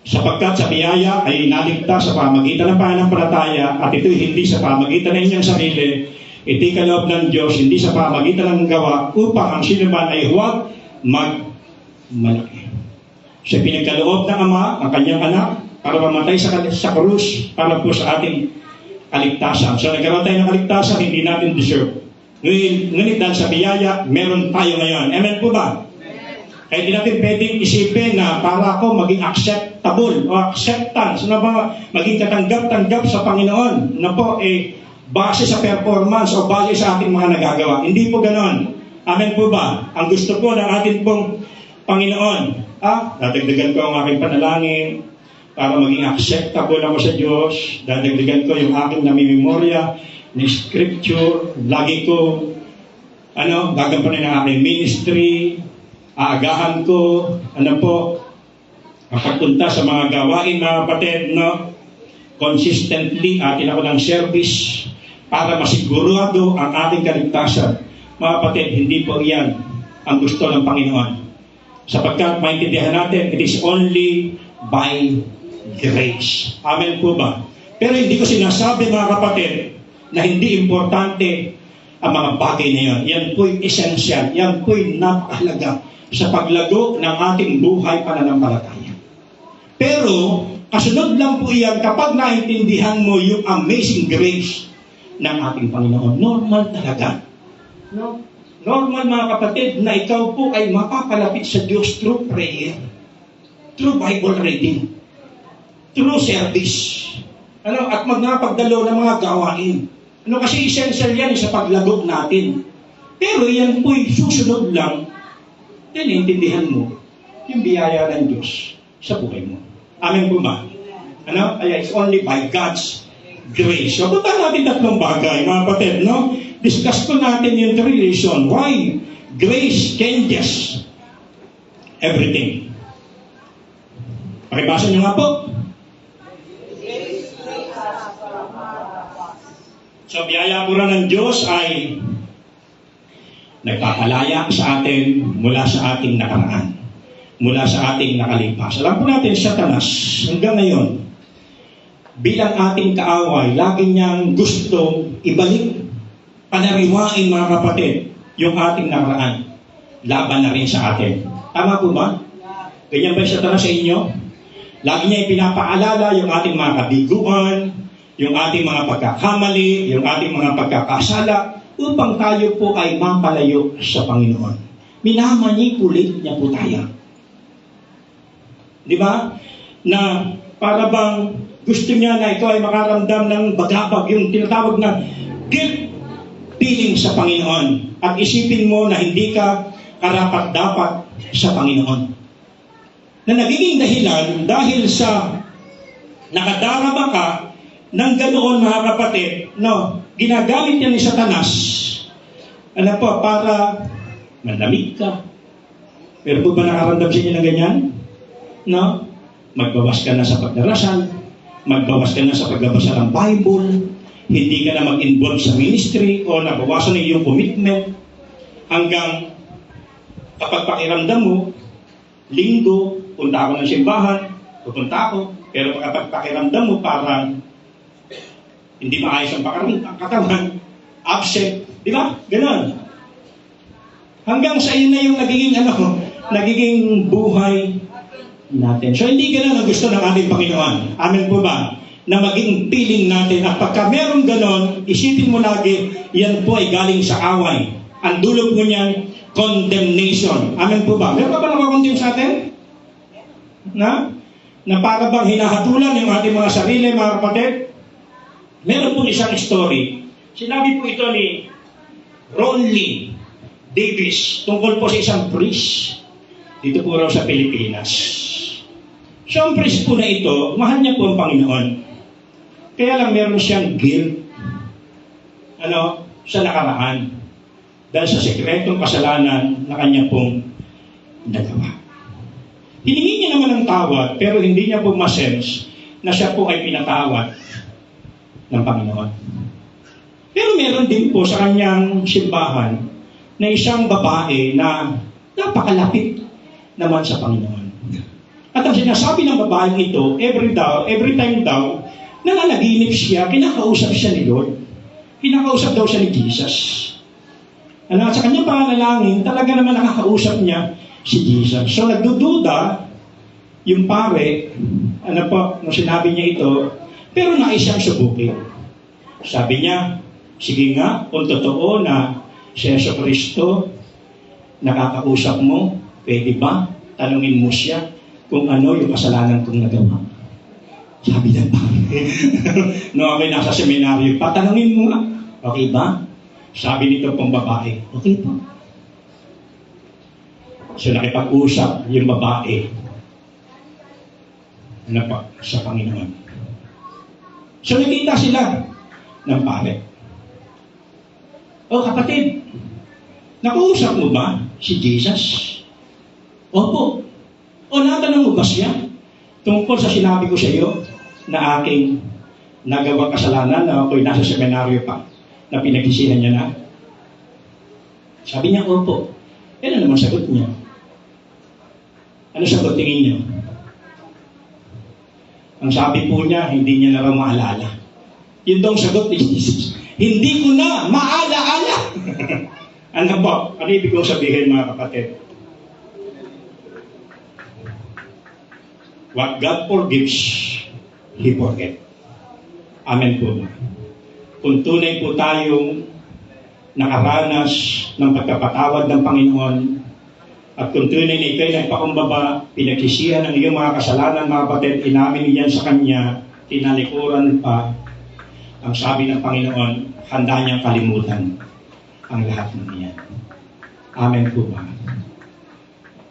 Sapagkat sa biyaya ay naligtas sa pamagitan ng pananampalataya at ito'y hindi sa pamagitan ng inyong sarili, ito'y kaloob ng Diyos, hindi sa pamagitan ng gawa, upang ang sinuman ay huwag magmalaki. Sa pinagkaloob ng Ama, ang kanyang anak, para mamatay sa krus, para po sa ating kaligtasan. So nagkaroon tayo ng kaligtasan, hindi natin deserve. Ngunit dahil sa biyaya, meron tayo ngayon. Amen po ba? Kaya di natin pwedeng isipin na para ako maging acceptable o acceptance, na ba maging katanggap-tanggap sa Panginoon, na po base sa performance o base sa ating mga nagagawa. Hindi po ganon. Amen po ba? Ang gusto po ng ating pong Panginoon, dadagdagan ko ang aking panalangin para maging acceptable ako sa Diyos. Dadagdagan ko yung aking namimemorya na scripture. Lagi ko, gagampanin ang aking ministry. Aagahan ko, makapagpunta sa mga gawain, mga kapatid, consistently, atin ako ng service para masigurado ang ating kaligtasan. Mga kapatid, hindi po yan ang gusto ng Panginoon. Sapagkat maintindihan natin, it is only by grace. Amen po ba? Pero hindi ko sinasabi, mga kapatid, na hindi importante ang mga bagay na yan. Yan po'y essential. Yan po'y napakahalaga sa paglago ng ating buhay pananampalataya. Pero, kasunod lang po yan kapag naintindihan mo yung amazing grace ng ating Panginoon. Normal talaga. No? Normal, mga kapatid, na ikaw po ay mapapalapit sa Diyos through prayer, through Bible reading, through service, at magpagdalo ng mga gawain. Kasi essential yan sa paglago natin. Pero yan po'y susunod lang, intindihan mo yung biyaya ng Diyos sa buhay mo. Amen po ba? It's only by God's grace. So, punta natin tatlong bagay, mga kapatid, Discuss ko natin yung three reasons why grace changes everything. Pakibasa nyo nga po. So, biyaya po ng Diyos ay nagpapalaya sa atin mula sa ating nakaraan, mula sa ating nakalipas. Alam po natin, Satanas, hanggang ngayon, bilang ating kaaway, lagi niyang gusto ibalik, panariwain, mga kapatid, yung ating nakaraan. Laban na rin sa atin. Tama po ba? Ganyan ba yung Satanas sa inyo? Lagi niya ipinapaalala yung ating mga kabiguan, yung ating mga pagkakamali, yung ating mga pagkakasala, upang tayo po ay mapalayo sa Panginoon. Minamanipulit niya po tayo. Di ba? Na para bang gusto niya na ito ay makaramdam ng bagabag, yung tinatawag na guilt feeling sa Panginoon. At isipin mo na hindi ka karapat-dapat sa Panginoon. Na nagiging dahilan dahil sa nakadarama ka ng ganoon, mga kapatid, ginagamit niya ni Satanas, para malamig ka. Pero po ba nakaramdam sa inyo ng ganyan? Magbawas ka na sa pagdarasal, magbawas ka na sa pagbabasa ng Bible, hindi ka na mag-involve sa ministry o nabawasan na iyong commitment hanggang kapag pakiramdam mo, linggo, punta ako ng simbahan, pupunta ako, pero kapag pakiramdam mo parang hindi maayos ang katawan, absent, di ba? Ganon. Hanggang sa iyo na yung nagiging buhay natin. So hindi ganon ang gusto ng ating Panginoon. Amen po ba? Na maging piling natin. At pagka meron ganon, isipin mo lagi, yan po ay galing sa away. Ang dulo po niyan, condemnation. Amen po ba? Meron ka ba nakakondem sa atin? Na para bang hinahatulan yung ating mga sarili, mga kapatid? Meron po isang story. Sinabi po ito ni Ron Lee Davis tungkol po sa isang priest dito po raw sa Pilipinas. So ang priest po na ito, mahal niya po ang Panginoon. Kaya lang meron siyang guilt sa nakaraan dahil sa sekretong kasalanan na kanya pong nagawa. Hiningi niya naman ng tawad, pero hindi niya po masense na siya po ay pinatawad ng Panginoon. Pero meron din po sa kanyang simbahan na isang babae na napakalapit naman sa Panginoon. At ang sinasabi ng babaeng ito, every time daw, nananaginip siya, kinakausap siya ni Lord. Kinakausap daw siya ni Jesus. At sa kanyang pananalangin, talaga naman nakakausap niya si Jesus. So nagdududa yung pare, nung sinabi niya ito, pero nais siyang subukin. Sabi niya, sige nga, kung totoo na Si Yeso Cristo, nakakausap mo, pwede ba? Tanungin mo siya kung ano yung kasalanan kong nagawa. Sabi ng pare. No, ako'y nasa seminaryo, patanungin mo nga. Okay ba? Sabi nito pong babae, okay po. So nakipag-usap yung babae sa Panginoon. So nakita sila ng pare. O kapatid, nakuusap mo ba si Jesus? Opo. O natanong mo ba siya tungkol sa sinabi ko sa iyo na aking nagawang kasalanan na ako'y nasa seminaryo pa na pinagsisihan niya na? Sabi niya, opo. Ano naman sagot niya? Ano sagot tingin niyo? Ang sabi po niya, hindi niya na raw maalala. Yun daw sagot ni Jesus. Hindi ko na maalaala. Ano po? Ano ibig kong sabihin mga kapatid? What God forgives, He forget. Amen po. Kung tunay po tayong nakaranas ng pagkapatawad ng Panginoon, at kung tunay na ikaw'y nagpakumbaba, pinagsisihan ng iyong mga kasalanan, mga kapatid, inamin niyan sa Kanya, tinalikuran pa, ang sabi ng Panginoon, handa niyang kalimutan ang lahat ng iyan. Amen po ba?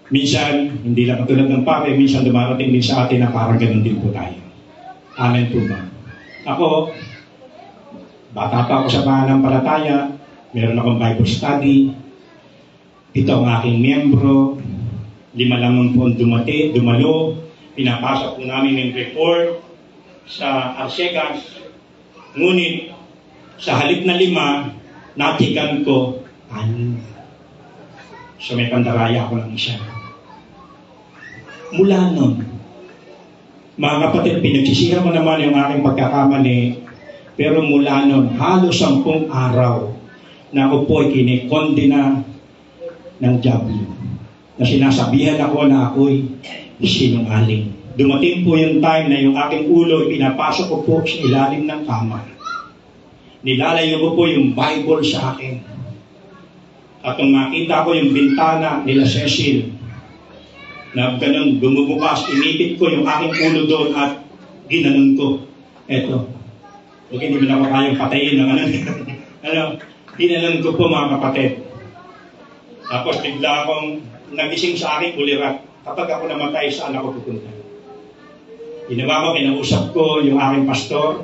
Minsan, hindi lang katulad ng pare, minsan dumarating din sa atin na parang ganun din po tayo. Amen po ba? Ako, bata pa ako sa pananampalataya, meron akong Bible study, ito ang aking miyembro, 5 lamang po ang dumalo, pinapasok po namin yung report sa Arcegas, ngunit sa halip na 5, natigan ko 6. So may pandaraya ako ng isa. Mula nun, mga kapatid, pinagsisihan ko naman yung aking pagkakamali, pero mula nun, halos 10 araw na ako po'y kinikondena ng diablo. Na sinasabihan ako na ako'y sinungaling. Dumating po yung time na yung aking ulo, pinapasok ko po sa ilalim ng kama. Nilalayo ko po yung Bible sa akin. At nung makita ko yung bintana nila Cecil, na ganun bumubukas, inipit ko yung aking ulo doon at ginanon ko. Eto. Huwag hindi mo na ako kayang patayin ng ginanon ko po mga kapatid. Tapos bigla akong nagising sa aking ulirat. Kapag ako namatay, saan ako pupunta? Ginawa ko, kinausap ko yung aking pastor,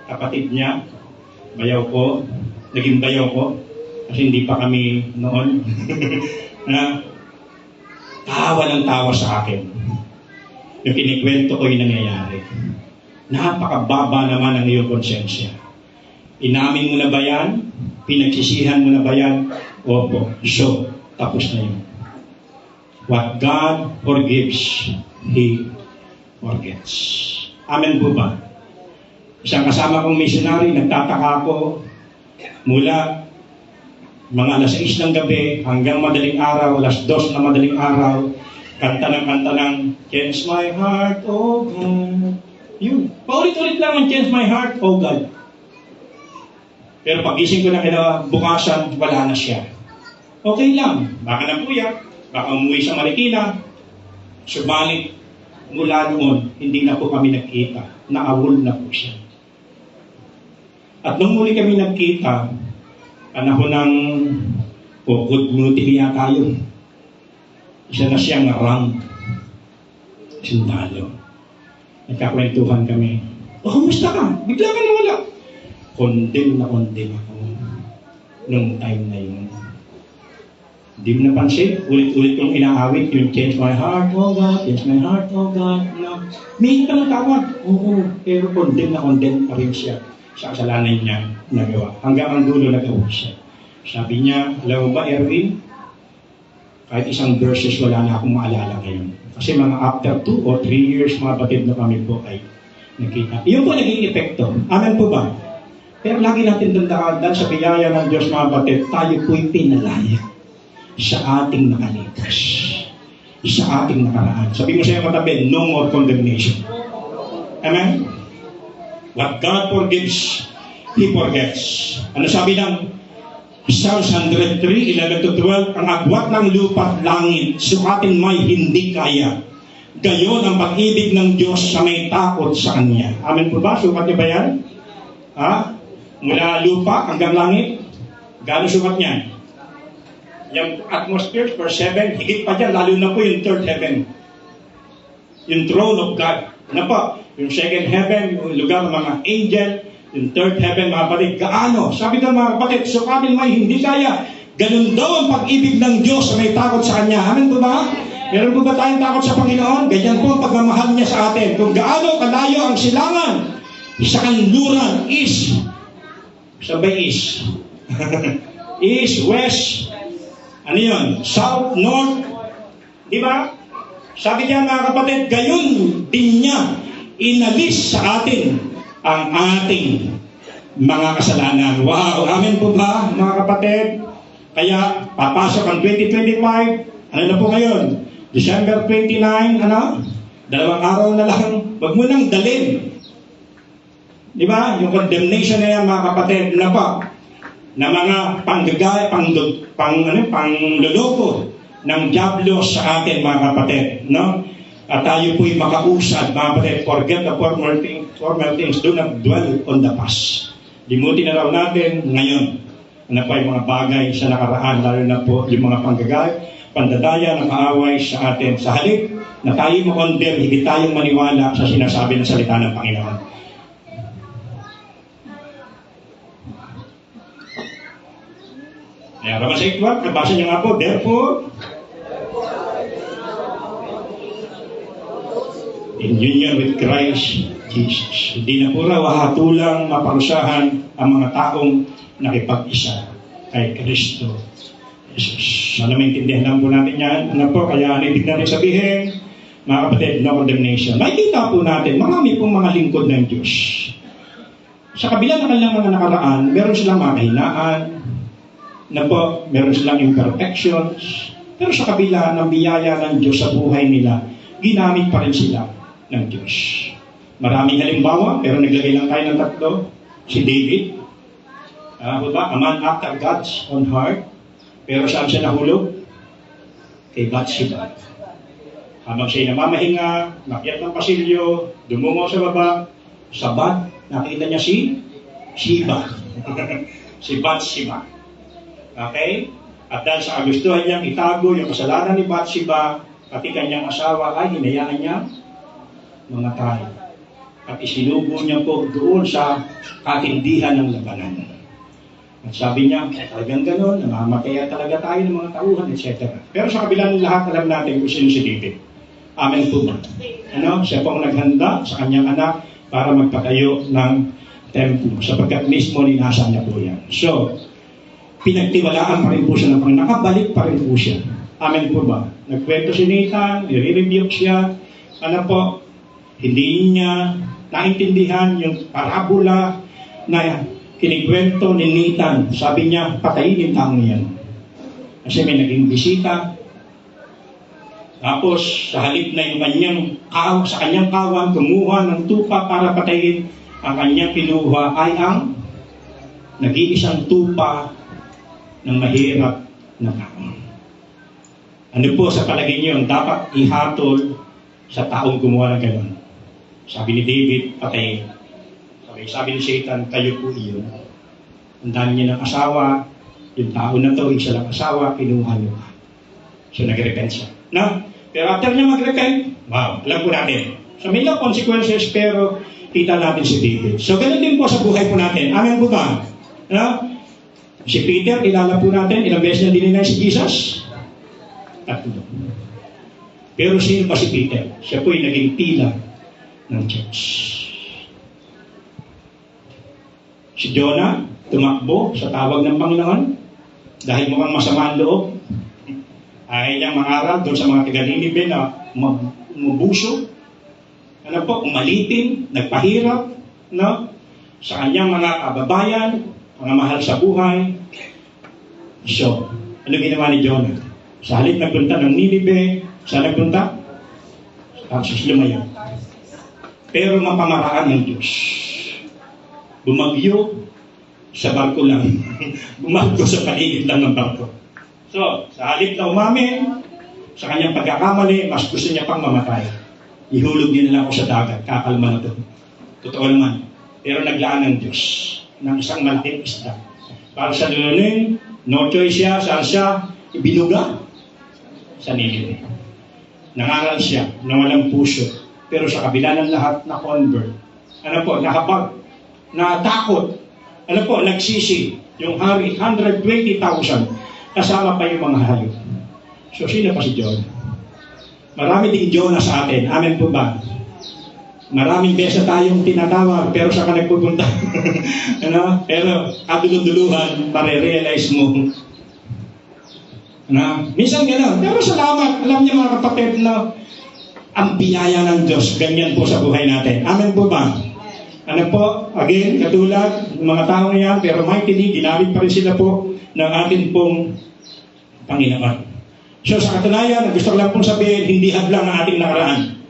kapatid niya, bayaw ko, naging bayaw ko, kasi hindi pa kami noon, na tawa ng tawa sa akin. Yung kinikwento ko yung nangyayari. Napakababa naman ang iyong konsensya. Inamin mo na ba yan? Pinagsisihan mo na ba yan? Opo. So, tapos na yun. What God forgives, He forgets. Amen po ba? Isang kasama kong missionary, nagtataka ako mula mga alas 6 ng gabi hanggang madaling araw, alas 2 na madaling araw, kanta ng Change My Heart, Oh God. Yun. Paulit-ulit lang ang Change My Heart, Oh God. Pero pagising ko na kinabukasan, wala na siya. Okay lang. Baka napuyak, baka umuwi sa Marikina. Subalit, mula noon, hindi na po kami nagkita. Naawol na po siya. At nung muli kami nagkita, panahon ng good meeting yata yun. Isa na siyang rank. Sundalo. Nagkakwentuhan kami. O, kumusta ka? Bigla ka nawala. Condemn ako nung time na yun. Hindi mo napansin, ulit-ulit kong inaawit yung Change My Heart, Oh God, Change My Heart, Oh God. No. May ka ng tawag. Oo, pero condemn pa rin siya sa kasalanan niya nagawa. Hanggang ang dulo nagawa siya. Sabi niya, alam mo ba, Erwin, kahit isang verses wala na akong maalala ngayon. Kasi mga after 2 or 3 years, mga batid na kami po ay nakita. Iyon po naging epekto. Amen po ba? Pero lagi natin tandaan, dahil sa biyaya ng Diyos, mga batid, tayo po'y pinalaya sa ating nakalipas. Sa ating nakaraan. Sabi mo sa'yo katabi, no more condemnation. Amen? What God forgives, He forgets. Ano sabi ng Psalms 103, 11-12, ang agwat ng lupa at langit, sukatin may hindi kaya. Gayon ang pag-ibig ng Diyos sa may takot sa Kanya. Amen po ba? Sukat niyo ba yan? Ha? Mula lupa hanggang langit? Gano'ng sukat niyan? Yung atmosphere, verse 7, higit pa dyan, lalo na po yung third heaven. Yung throne of God. Ano po? Yung second heaven, yung lugar ng mga angel, yung third heaven, mga kapatid, gaano? Sabi ng mga kapatid, sukatin may hindi kaya. Ganun daw ang pag-ibig ng Diyos sa may takot sa Kanya. Amen po ba? Meron po ba tayong takot sa Panginoon? Ganyan po ang pagmamahal niya sa atin. Kung gaano kalayo ang silangan sa kanluran, east. Saan ba east? East, west, ano yun? South, north. Di ba? Sabi niya mga kapatid, gayon din niya inalis sa atin ang ating mga kasalanan. Wow! Amen po ba mga kapatid? Kaya papasok ang 2025. Ano na po ngayon? December 29, ano? 2 araw na lang. Wag mo nang dalhin. Di ba? Yung condemnation na yan mga kapatid, na pa, na mga panggagaya, pangloloko ng diablo sa atin mga kapatid, no? At tayo po'y makausad mga kapatid, forget the former things, do not dwell on the past. Limutin na raw natin ngayon ano pa yung mga bagay sa nakaraan, lalo na po yung mga panggagaya, pandadaya ng kaaway sa atin. Sa halip na tayo makondem, higit tayong maniwala sa sinasabi ng salita ng Panginoon. Kaya Romans 8:1, nabasa niyo nga po, therefore, in union with Christ Jesus. Hindi na po raw hatulang maparusahan ang mga taong nakipag-isa kay Kristo Jesus. Sana maintindihan lang po natin yan. Ano po, kaya ibig natin sabihin, mga kapatid, no condemnation. Makikita po natin, marami pong mga lingkod ng Diyos. Sa kabila ng kanilang mga nakaraan, meron silang mga kahinaan, na po, meron silang imperfections, pero sa kabila ng biyaya ng Diyos sa buhay nila, ginamit pa rin sila ng Diyos. Maraming halimbawa, pero naglagay lang tayo ng tatlo. Si David, a man after God's own heart, pero saan siya nahulog? Kay Bathsheba. Habang siya'y namamahinga, nakyat ng pasilyo, dumungo sa baba, sabat, nakita niya si Sheba. Si Bathsheba. Okay? At dahil sa kagustuhan niyang itago yung kasalanan ni Bathsheba, pati kanyang asawa ay hinayaan niya mamatay. At isinubo niya po doon sa katindihan ng labanan. At sabi niya, talagang gano'n, namamataya talaga tayo ng mga tauhan, etc. Pero sa kabila ng lahat, alam natin kung sino si David. Amen po ba? Ano? Siya po ang naghanda sa kanyang anak para magpatayo ng templo, sapagkat mismo ninasa niya po yan. So, pinagtiwalaan pa rin po siya ng Panginoon. Nakabalik pa rin po siya. Amen po ba? Nagkwento si Nathan, i-rebuke siya. Ano po? Hindi niya naintindihan yung parabola na kinikwento ni Nathan. Sabi niya, patayin yung taong yan. Kasi may naging bisita. Tapos, sa halip na yung sa kanyang kawan, kumuha ng tupa para patayin, ang kanyang kinuha ay ang nag-iisang tupa ng mahirap na tao. Ano po sa palagay niyo ang dapat ihatol sa taong gumawa ng gano'n? Sabi ni David, patayin. Sabi ni Satan, kayo po iyon. Ang dami niya ng asawa, yung tao na to, isa lang asawa, kinuha niyo ka. So nag-repent siya. No? Pero after niya mag-repent, wow, alam po natin. So may lang consequences, pero kita natin si David. So ganun din po sa buhay po natin. Amen po ba? No? Si Peter, kilala po natin, ilang beses niya dininay si Jesus? 3. Pero sino ba si Peter? Siya po'y naging pila ng church. Si Jonah, tumakbo sa tawag ng Panginoon dahil mukhang masama ang loob. Ayaw niyang mangaral doon sa mga taga-Ninive na mabuso. Ano po, umalitin, nagpahirap, no? Sa kanyang mga kababayan, mga mahal sa buhay. So, ano ginawa ni Jonah? Sa halip nagpunta ng Ninive, saan nagpunta? Tarsus lumayo. Pero mapamaraan ng Diyos. Bumagyo sa barko lang. Bumarko sa paligid lang ng barko. So, sa halip na umamin, sa kanyang pagkakamali, mas gusto niya pang mamatay. Ihulog niya na lang ako sa dagat, kakalma na to. Totoo naman. Pero naglaan ng Diyos ng isang malaking isda. Para sa lulunin, no choice siya, saan siya? Ibinuga sa Ninive. Nangaral siya na walang puso. Pero sa kabila ng lahat na convert, ano po, nakapag, natakot, ano po, nagsisi, yung hari, 120,000, kasama pa yung mga hayop. So, sino pa si Jonah? Marami ding Jonah sa atin. Amen po ba? Maraming beses tayong tinatawag, pero saan ka nagpupunta? Ano? Pero, kaduluduluhan, pare-realize mo. Ano? Minsan gano'n. Pero salamat. Alam niyo mga kapatid na ang biyaya ng Diyos, ganyan po sa buhay natin. Amen po ba? Ano po? Again, katulad ng mga tao yan, pero mightily, ginamit pa rin sila po ng atin pong Panginoon. So sa katunayan, gusto ko lang pong sabihin, hindi hadlang ang ating nakaraan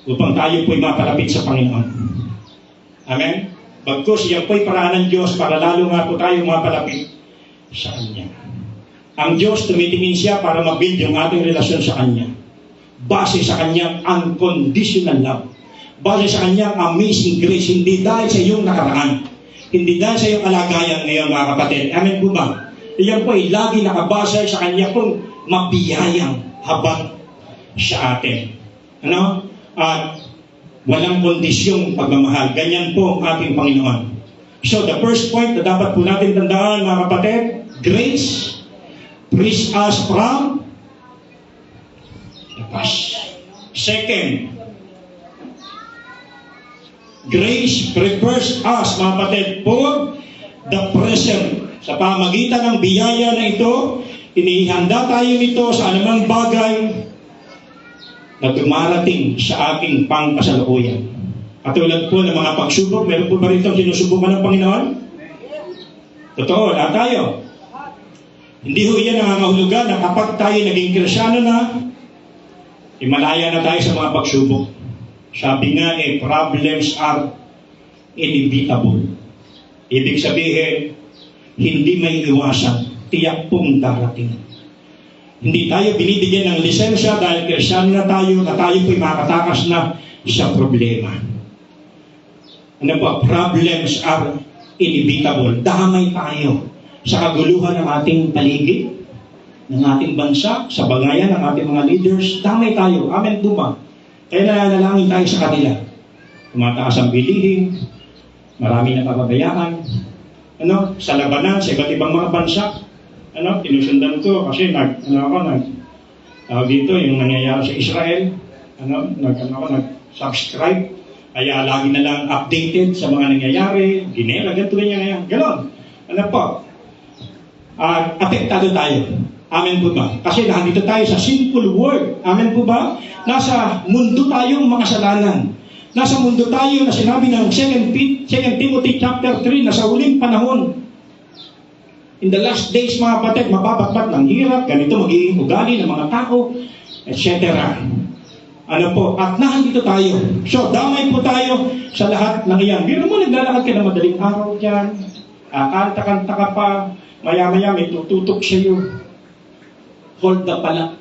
upang tayo po'y mapalapit sa Panginoon. Amen? Bagkus, yan po'y paraan ng Diyos para lalo nga po tayo mapalapit sa Kanya. Ang Diyos, tumitingin siya para mabuild yung ating relasyon sa Kanya. Base sa Kanyang unconditional love. Base sa Kanyang amazing grace. Hindi dahil sa iyong nakaraan. Hindi dahil sa iyong alagayan ngayon, mga kapatid. Amen po ba? Iyan po ay lagi nakabase sa Kanya pong mabiyayang habang sa atin. Ano? At walang kondisyong pagmamahal. Ganyan po ang ating Panginoon. So, the first point na dapat po natin tandaan, mga kapatid, grace frees us from the past. Second, grace prepares us, mga kapatid, for the present. Sa pamagitan ng biyaya na ito, inihanda tayo nito sa anumang bagay na dumarating sa ating pangkasalukuyan. Katulad po ng mga pagsubok, meron po ba rito sinusubukan ng Panginoon? Totoo, lahat tayo. Hindi ho yan nangangahulugan na kapag tayo naging Kristyano na, malaya na tayo sa mga pagsubok. Sabi nga problems are inevitable. Ibig sabihin, hindi may iwasan, tiyak pong darating. Hindi tayo binibigyan ng lisensya dahil Kristyano na tayo po'y makatakas na sa problema. Ano po? Problems are inevitable. Damay tayo sa kaguluhan ng ating paligid, ng ating bansa, sa bangayan ng ating mga leaders. Damay tayo. Amen po ba? Kaya nananalangin tayo sa kanila. Tumataas ang bilihin, marami na kababayaan. Ano? Sa labanan, sa iba't ibang mga bansa. Ano? Tinusundan ko kasi dito yung nangyayari sa Israel. Nag-subscribe. Kaya lagi na lang updated sa mga nangyayari. Ginera, ganito ganyan ngayon. Ganon. Ano po? Apektado tayo. Amen po ba? Kasi nandito tayo sa sinful world. Amen po ba? Nasa mundo tayong makasalanan. Nasa mundo tayo na sinabi ng 2 Timothy chapter 3 na sa huling panahon. In the last days, mga kapatid, mababatbat ng hirap, ganito magiging ugali ng mga tao, etc. Ano po? At nandito tayo. So, damay po tayo sa lahat ng iyan. Biro mo, naglalakad ka na madaling araw dyan. Kanta-kanta ka pa. Maya-maya may tututok sa'yo. Hold up pala.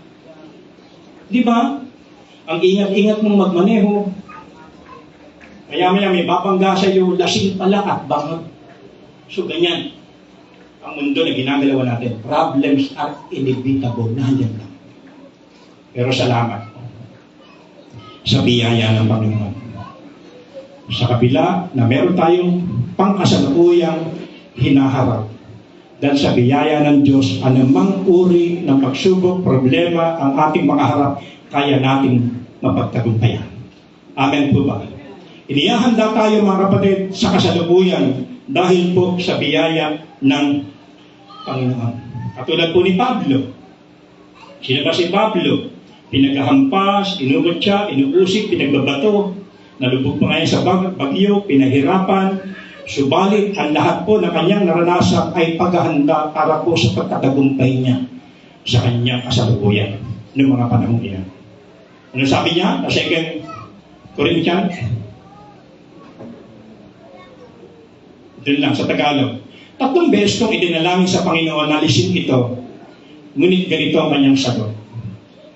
Di ba? Ang ingat-ingat mong magmaneho. Maya-maya may babangga sa'yo. Lasing pala at bangag. So, ganyan. Ang mundo na ginagalawa natin. Problems are inevitable. Nandiyan lang. Pero salamat sa biyaya ng Panginoon. Sa kabila na meron tayong pangkasalukuyang hinaharap. Dahil sa biyaya ng Diyos, anumang uri ng pagsubok, problema, ang ating makaharap, kaya nating mapagtagumpayan. Amen po ba? Inihahanda tayo, mga kapatid, sa kasalukuyan dahil po sa biyaya ng Panginoon. Katulad po ni Pablo. Sino ba si Pablo? Pinaghahampas, inubot siya, inuusik, pinagbabato, nalubog pa ngayon sa bagyo, pinahirapan. Subalit, ang lahat po na kanyang naranasan ay paghahanda para po sa pagtatagumpay niya sa kanyang kasalukuyan noong mga panahon niya. Ano sabi niya? Sa 2 Corinthians? Ito lang sa Tagalog. 3 beses kong idinalangin sa Panginoon na alisin ito, ngunit ganito ang kanyang sagot.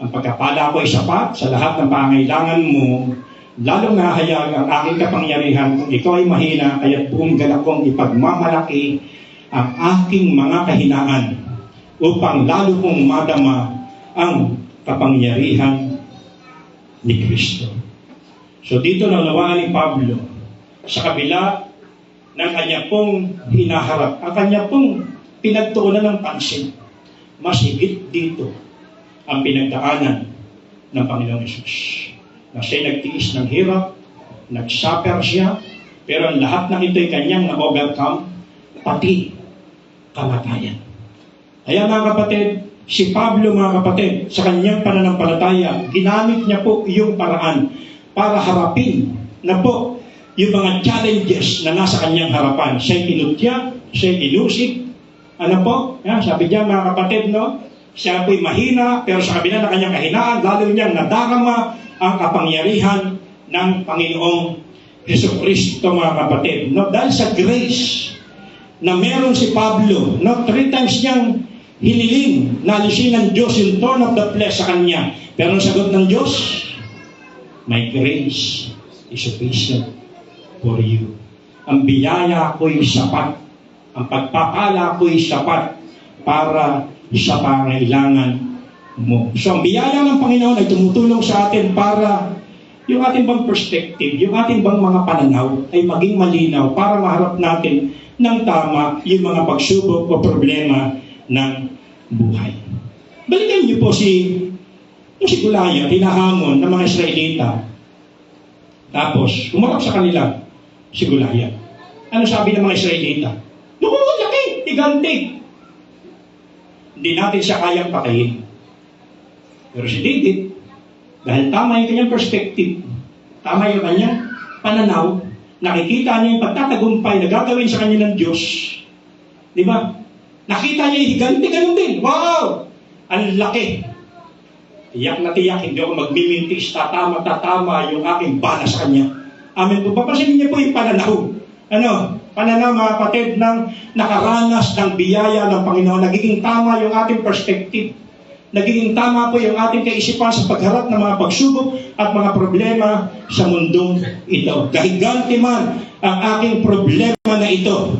Ang pagkapala ko ay sapat sa lahat ng pangailangan mo, lalong nahayag ang aking kapangyarihan kung ikaw ay mahina, kaya't buong galak kong ipagmamalaki ang aking mga kahinaan upang lalo kong madama ang kapangyarihan ni Kristo. So dito naunawaan ni Pablo, sa kabila ng kanya pong hinaharap, ang kanya pong pinagtuunan ng pansin, mas higit dito ang pinagdaanan ng Panginoong Hesus. Na siya'y nagtiis ng hirap, nagsuffer siya, pero ang lahat ng ito'y kanyang na-overcome, pati kamatayan. Kaya mga kapatid, si Pablo mga kapatid, sa kanyang pananampalataya, ginamit niya po yung paraan para harapin na po yung mga challenges na nasa kanyang harapan. Siya'y tinutya, siya'y inusik. Ano po? Sabi niya mga kapatid, no? Siya po'y mahina, pero sa kabila ng kanyang kahinaan, lalo niyang nadarama ang kapangyarihan ng Panginoong Jesucristo mga kapatid. No? Dahil sa grace na meron si Pablo, no? 3 times niyang hiniling na alisin ng Diyos yung thorn of the flesh sa kanya. Pero ang sagot ng Diyos, my grace is sufficient for you. Ang biyaya ko'y sapat. Ang pagpapala ko'y sapat para sa pangailangan mo. So ang biyaya ng Panginoon ay tumutulong sa atin para yung ating bang perspective, yung ating bang mga pananaw ay maging malinaw para maharap natin ng tama yung mga pagsubok o problema ng buhay. Balikan niyo po si Goliath, hinahamon ng mga Israelita. Tapos, umarap sa kanila si Goliath. Ano sabi ng mga Israelita? Naku, laki, higante. Hindi natin siya kayang patayin. Pero si David, dahil tama yung kanyang perspective, tama yung kanyang pananaw, nakikita niya yung pagtatagumpay na gagawin sa kanya ng Diyos. Di ba? Nakita niya yung higante, ganun din. Wow! Ang laki. Tiyak na tiyak, hindi ako magmimintis, tatama yung aking bala sa kanya. Amen po. Papansinin niyo po yung pananaw. Pananaw mga kapatid ng nakaranas ng biyaya ng Panginoon. Nagiging tama yung ating perspective. Nagiging tama po yung ating kaisipan sa pagharap ng mga pagsubok at mga problema sa mundong ito. Kahigante man ang aking problema na ito,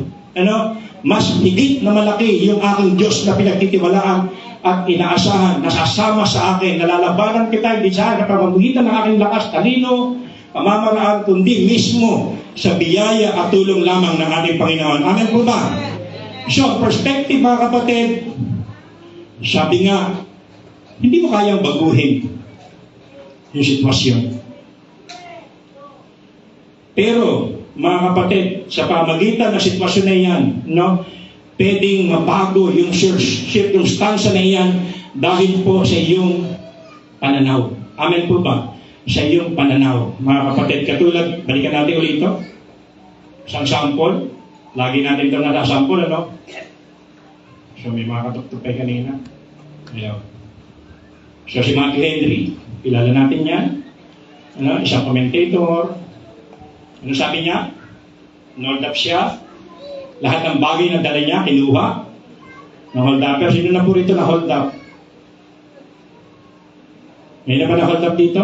mas higit na malaki yung aking Diyos na pinagtitiwalaan at inaasahan, nasasama sa akin, nalalabanan kita, hindi sa pamamagitan ng aking lakas, talino, pamamaraan, kundi mismo sa biyaya at tulong lamang ng ating Panginoon. Amen po ba? So, perspective mga kapatid, sabi nga, hindi mo kayang baguhin yung sitwasyon. Pero, mga kapatid, sa pamagitan ng sitwasyon na yan, pwedeng mabago yung circumstance na yan dahil po sa iyong pananaw. Amen po ba? Sa iyong pananaw. Mga kapatid, katulad, balikan natin ulit ito. Isang sample. Lagi natin ito nadasample, So, may mga katuktupay kanina. Ayaw. So, si Matthew Henry, kilala natin yan. Isang commentator. Ano sabi niya? Hold up siya. Lahat ng bagay na dala niya, kinuha. Na-hold up. Pero sino na po rito na-hold up? May na ba na-hold up dito?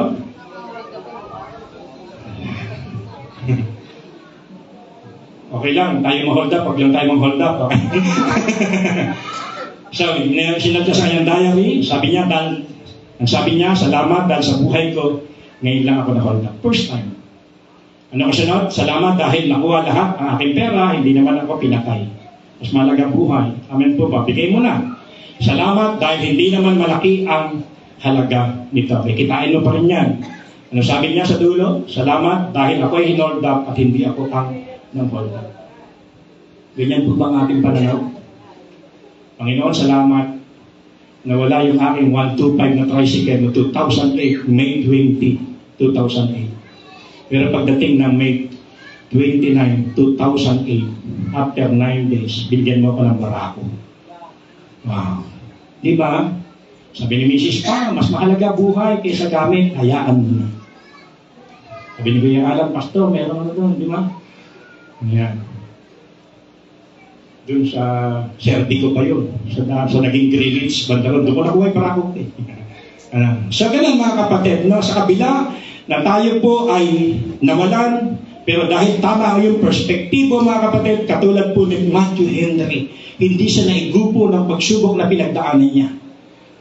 Okay lang, tayo ma-hold up. Huwag lang tayo ma-hold up. Okay? So, sinadya sa kanyang diary. Sabi niya, salamat dahil sa buhay ko, ngayon lang ako na-hold up. First time. Ano ko sunod? Salamat dahil nakuha lahat ang aking pera, hindi naman ako pinatay. Mas malagang buhay. Amen po ba? Bigay mo na. Salamat dahil hindi naman malaki ang halaga nito. Kitain mo pa rin yan. Ano sabi niya sa dulo? Salamat dahil ako ay hinold up at hindi ako ang nang-hold up. Ganyan po ba ang ating pananaw? Panginoon, salamat na wala yung aking 125 na tricycle no 2008, May 20, 2008. Pero pagdating ng May 29, 2008, after 9 days, bigyan mo ako ng barako. Wow. Di ba? Sabi ni Mrs. mas mahalaga buhay kaysa gamit, hayaan mo na. Sabi ni Kuya Alan, Pastor, meron ano doon, di ba? Ayan. Doon sa Serdico pa yun. Sa naging Greenwich, Bandaron. Doon ko nakuha yung parakot eh. So ganun mga kapatid, no? Sa kabila na tayo po ay nawalan, pero dahil tama yung perspektibo mga kapatid, katulad po ni Matthew Henry, hindi siya naigupo ng pagsubok na pinagdaanan niya.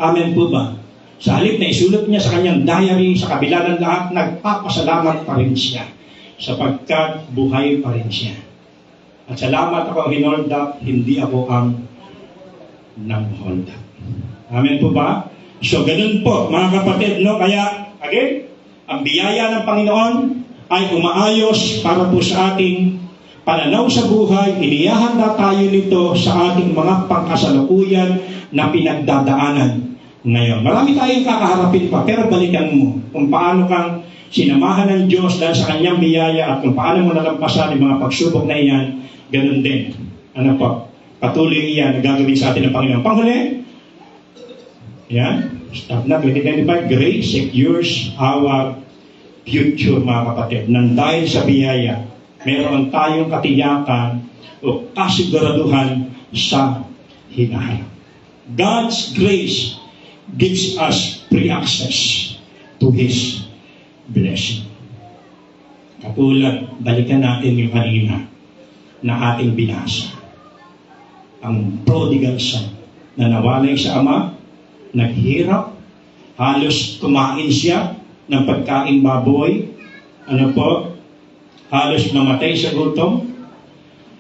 Amen po ba? Sa halip na isulat niya sa kanyang diary, sa kabila ng lahat, nagpapasalamat pa rin siya sapagkat buhay pa rin siya. At salamat ako, hinold up, hindi ako ang nang-hold up. Amen po ba? So, ganun po, mga kapatid, no? Kaya, again, ang biyaya ng Panginoon ay umaayos para po sa ating pananaw sa buhay. Inihahanda tayo nito sa ating mga pangkasalukuyan na pinagdadaanan ngayon. Marami tayong kakaharapin pa, pero balikan mo kung paano kang sinamahan ng Diyos dahil sa kanyang biyaya at kung paano mo nalampasan yung mga pagsubok na iyan, ganun din. Ano po? Patuloy iyan na gagawin sa atin ng Panginoon. Panghuli, yan, stop na, 2025, grace secures our future, mga kapatid. Nang dahil sa biyaya, meron tayong katiyakan o kasiguraduhan sa hinaharap. God's grace gives us free access to His blessing. Katulad, balikan natin yung kanina na ating binasa. Ang prodigal son na nawalay sa ama, naghirap, halos kumain siya ng pagkain baboy, halos namatay sa gutom,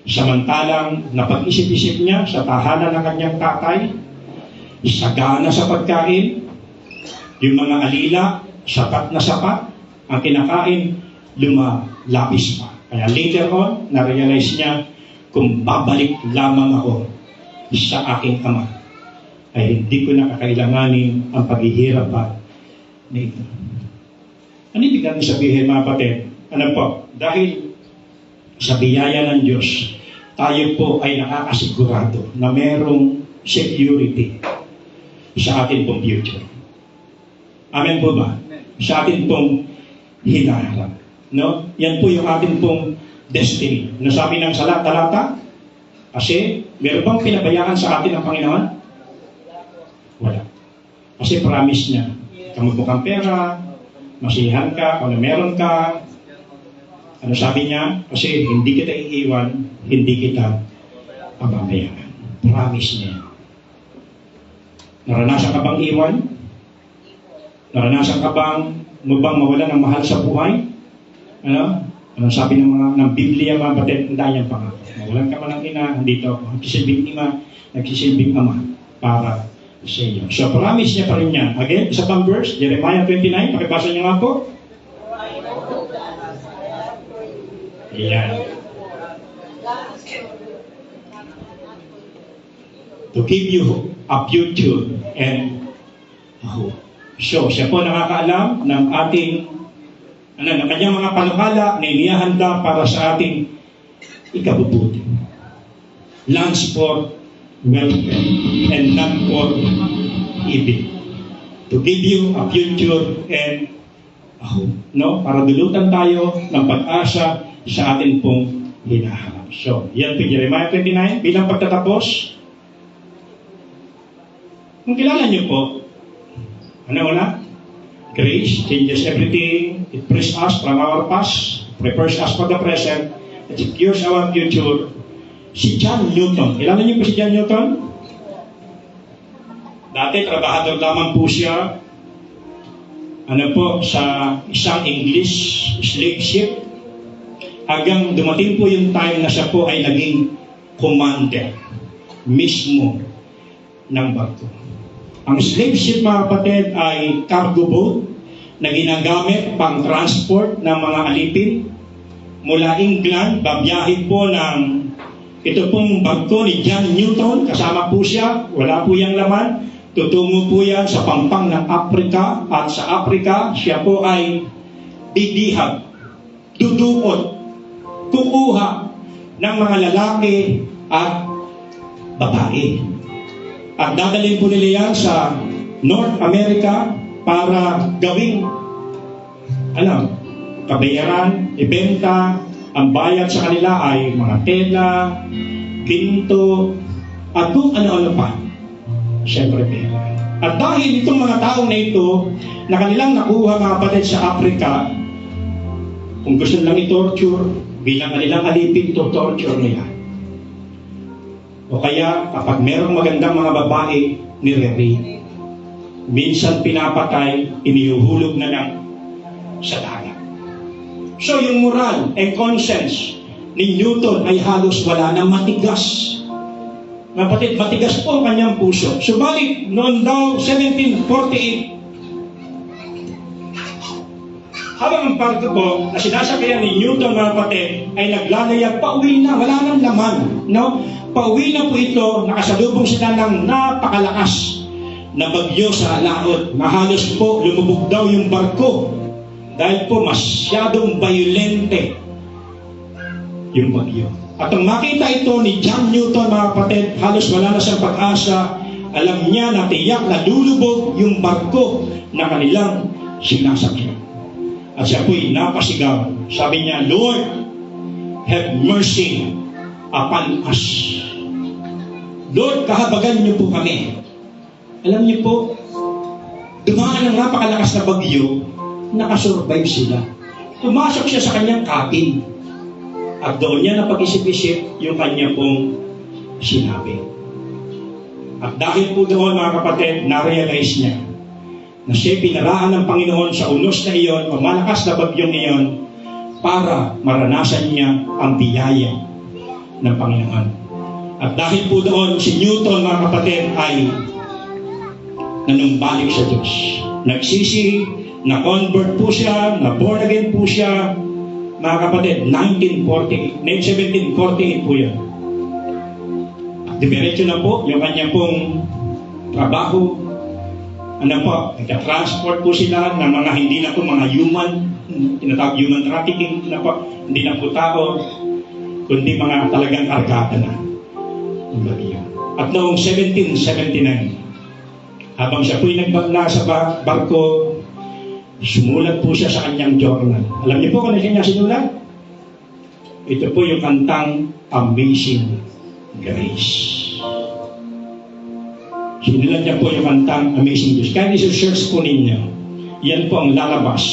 samantalang napag-isip-isip niya sa tahanan ng kanyang tatay, sagana sa pagkain, yung mga alila, sapat na sapat, ang kinakain, lumalabis pa. Kaya later on, na-realize niya, kung babalik lamang ako sa aking ama, ay hindi ko na kakailanganin ang paghihirap pa nito. Ano ibig natin sabihin, mga kapatid? Ano po? Dahil sa biyaya ng Diyos, tayo po ay nakakasigurado na merong security sa ating pong future. Amen po ba? Sa ating pong hinaharap. No? Yan po yung ating pong destiny. Nasabi ng talata, kasi meron bang pinabayaan sa atin ng Panginoon? Wala. Kasi promise niya, kamot mo kang pera, masihan ka, kung meron ka, ano sabi niya? Kasi hindi kita iiwan, hindi kita pababayaan. Promise niya. Naranasan ka bang iwan? Naranasan ka bang mawala ng mahal sa buhay? Ano? Anong sabi ng Biblia, mga batid, ang danyang pangako. Mawalan ka man ng ina, dito ako. Nagsisilbing ima, nagsisilbing ama para sa iyo. So, promise niya pa rin niya. Again, isa pang verse, Jeremiah 29, pakibasa niyo nga po. Ayan. To give you a future and a hope. So, siya po nakakaalam ng ating ng kanyang mga panukala na inihahanda para sa ating ikabubuti. Lands for welfare and not for evil. To give you a future and a hope. No? Para dulutan tayo ng pag-asa sa ating pong hinaharap. So, yan po Jeremiah 29. Bilang pagtatapos, kung kilala niyo po, ano wala? Grace changes everything. It frees us from our past, prepares us for the present, it secures our future. Si John Newton. Kilala niyo po si John Newton? Dati, trabahador lamang po siya sa isang English slave ship. Hanggang dumating po yung time na siya po ay naging commander mismo ng barko. Ang slave ship, mga kapatid, ay cargo boat na ginagamit pang transport ng mga alipin. Mula England, babiyahin po ng ito pong barko ni John Newton. Kasama po siya, wala po yung laman. Tutungo po yan sa pampang ng Afrika. At sa Afrika, siya po ay didihag, dudukot, kukuha ng mga lalaki at babae. At dadalhin po nila yan sa North America para gawing kabayaran, ibenta. Ang bayad sa kanila ay mga tela, pinto, at kung ano-ano pa. Siyempre, pera. At dahil itong mga taong na ito, na kanilang nakuha mga kapatid sa Africa, kung gusto nilang i-torture, bilang kanilang alipin, to-torture nila. O kaya, kapag merong magandang mga babae, nire-rape. Minsan pinapatay, inihuhulog na lang sa dagat. So yung moral and conscience ni Newton ay halos wala na, matigas. Kapatid, matigas po ang kanyang puso. Subalit, noon daw, 1748, habang ang barko po na sinasakyan ni Newton mga kapatid ay naglalaya, pauwi na, wala nang laman. No? Pauwi na po ito, nakasalubong sila ng napakalakas na bagyo sa laot. Mahalos po lumubog daw yung barko dahil po masyadong violente yung bagyo. At ang makita ito ni John Newton mga kapatid, halos wala na siyang pag-asa. Alam niya na tiyak na lulubog yung barko na kanilang sinasakyan. At siya po'y napasigaw. Sabi niya, Lord, have mercy upon us. Lord, kahabagan niyo po kami. Alam niyo po, dumaan ang napakalakas na bagyo, nakasurvive sila. Pumasok siya sa kanyang cabin. At doon niya napag-isip-isip yung kanya pong sinabi. At dahil po doon mga kapatid, na-realize niya na siya pinaraan ng Panginoon sa unos na iyon, o malakas na bagyong iyon, para maranasan niya ang biyaya ng Panginoon. At dahil po doon, si Newton mga kapatid ay nanumbalik sa Diyos. Nagsisi, na-convert po siya, na-born again po siya, mga kapatid, 1748 po yan. At diretso na po yung kanya pong trabaho. Ano po, nagka-transport po sila ng mga hindi na po mga human, tinatawag human trafficking, ano po, hindi na po tao, kundi mga talagang kargada na. At noong 1779, habang siya po'y nagbagla sa barko, sumulat po siya sa kanyang journal. Alam niyo po kung ano kanya sinulat? Ito po yung kantang Amazing Grace. Sinulat niya po yung kantang Amazing Grace. Kaya isi-search po ninyo, yan po ang lalabas.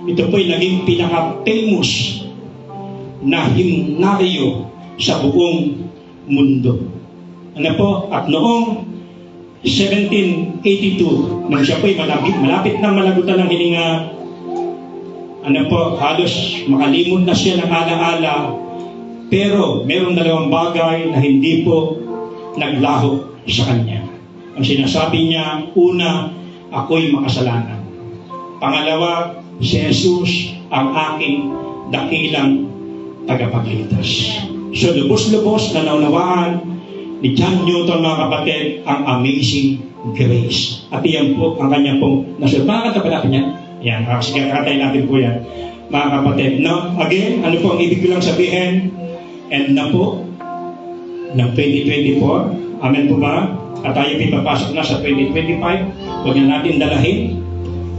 Ito po yung naging pinaka-famous na himnaryo sa buong mundo. Ano po? At noong 1782, nang siya po'y malapit na malagutan ng hininga, ano po, halos makalimot na siya ng alaala, pero merong dalawang bagay na hindi po naglaho sa kanya. Ang sinasabi niya, una, ako'y makasalanan. Pangalawa, si Jesus ang aking dakilang tagapagligtas. So, lubos-lubos na naunawaan ni John Newton mga kapatid ang Amazing Grace. At iyan po ang kanya pong nasulat. Makakanta pa natin yan? Yan, sige, kakatayin natin po yan. Mga kapatid, now, again, ano po ang ibig ko lang sabihin? And na po, ng 2024, amen po ba? At tayo pinapasok na sa 2025. Huwag na natin dalahin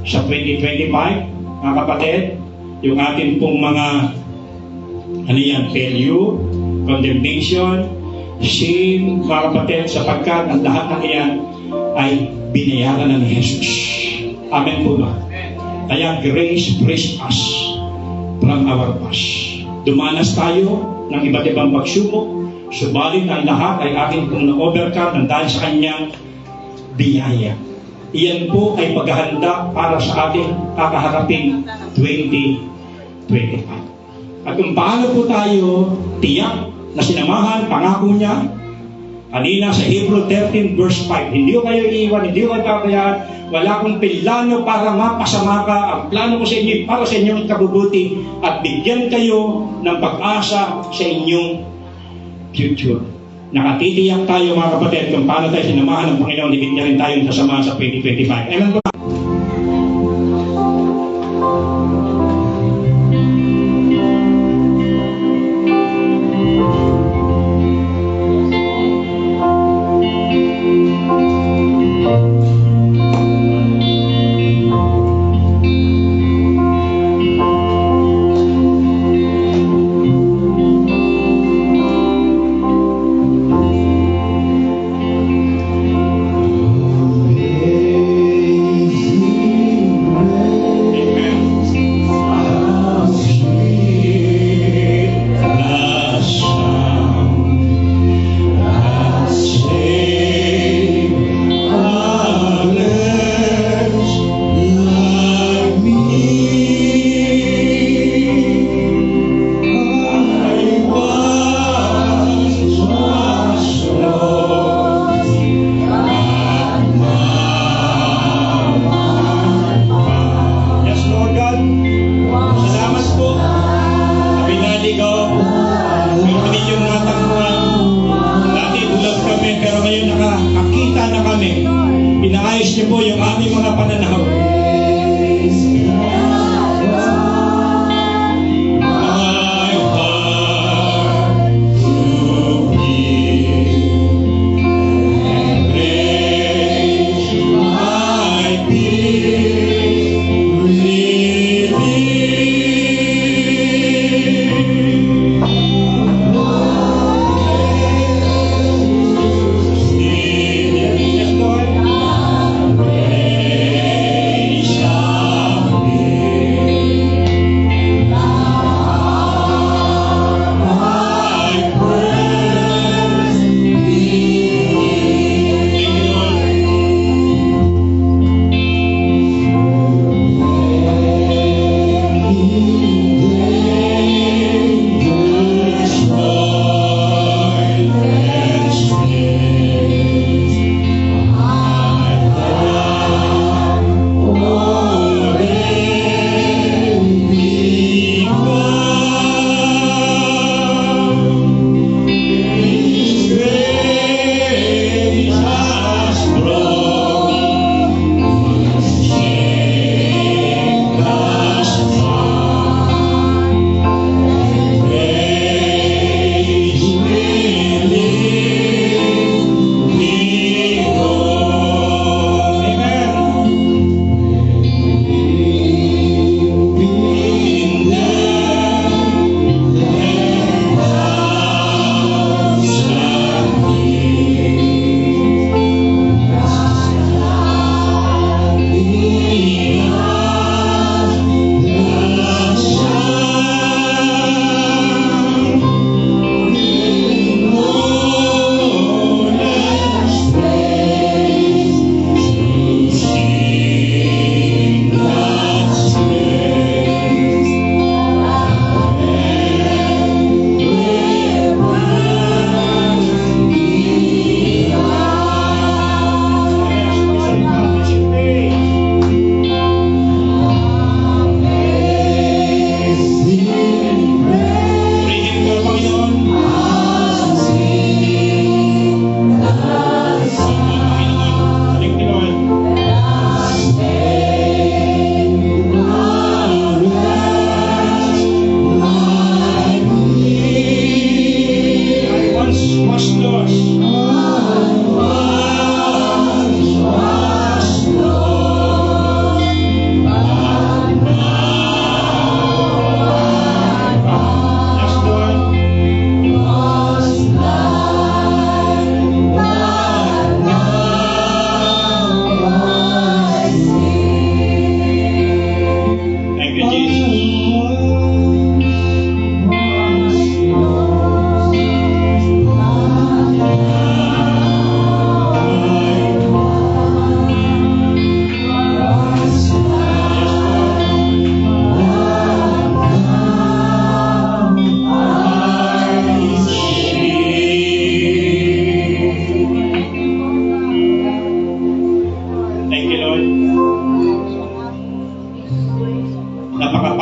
sa 2025, mga kapatid, yung atin pong mga, ano yan, failure, condemnation, sin, mga kapatid, sapagkat ang lahat ng iyan ay binayaran na ni Jesus. Amen po ba? Kaya grace frees us from our past. Dumanas tayo ng iba't ibang pagsubok, subalit ang lahat ay ating kung na-overcome ng dahil sa kanyang biyaya. Iyan po ay paghahanda para sa ating kakaharaping 2025. At kung paano po tayo tiyak na sinamahan, pangako niya, kanina sa Hebrew 13 verse 5, hindi ko kayo iiwan, hindi ko kayo pabayaan, wala akong plano para mapasama ka, ang plano ko sa inyo para sa inyong kabubuti at bigyan kayo ng pag-asa sa inyong future. Nakatitiyak tayo mga kapatid kung paano tayo sinamahan ng Panginoon, ibig niya rin tayong kasama sa 2025. Amen po.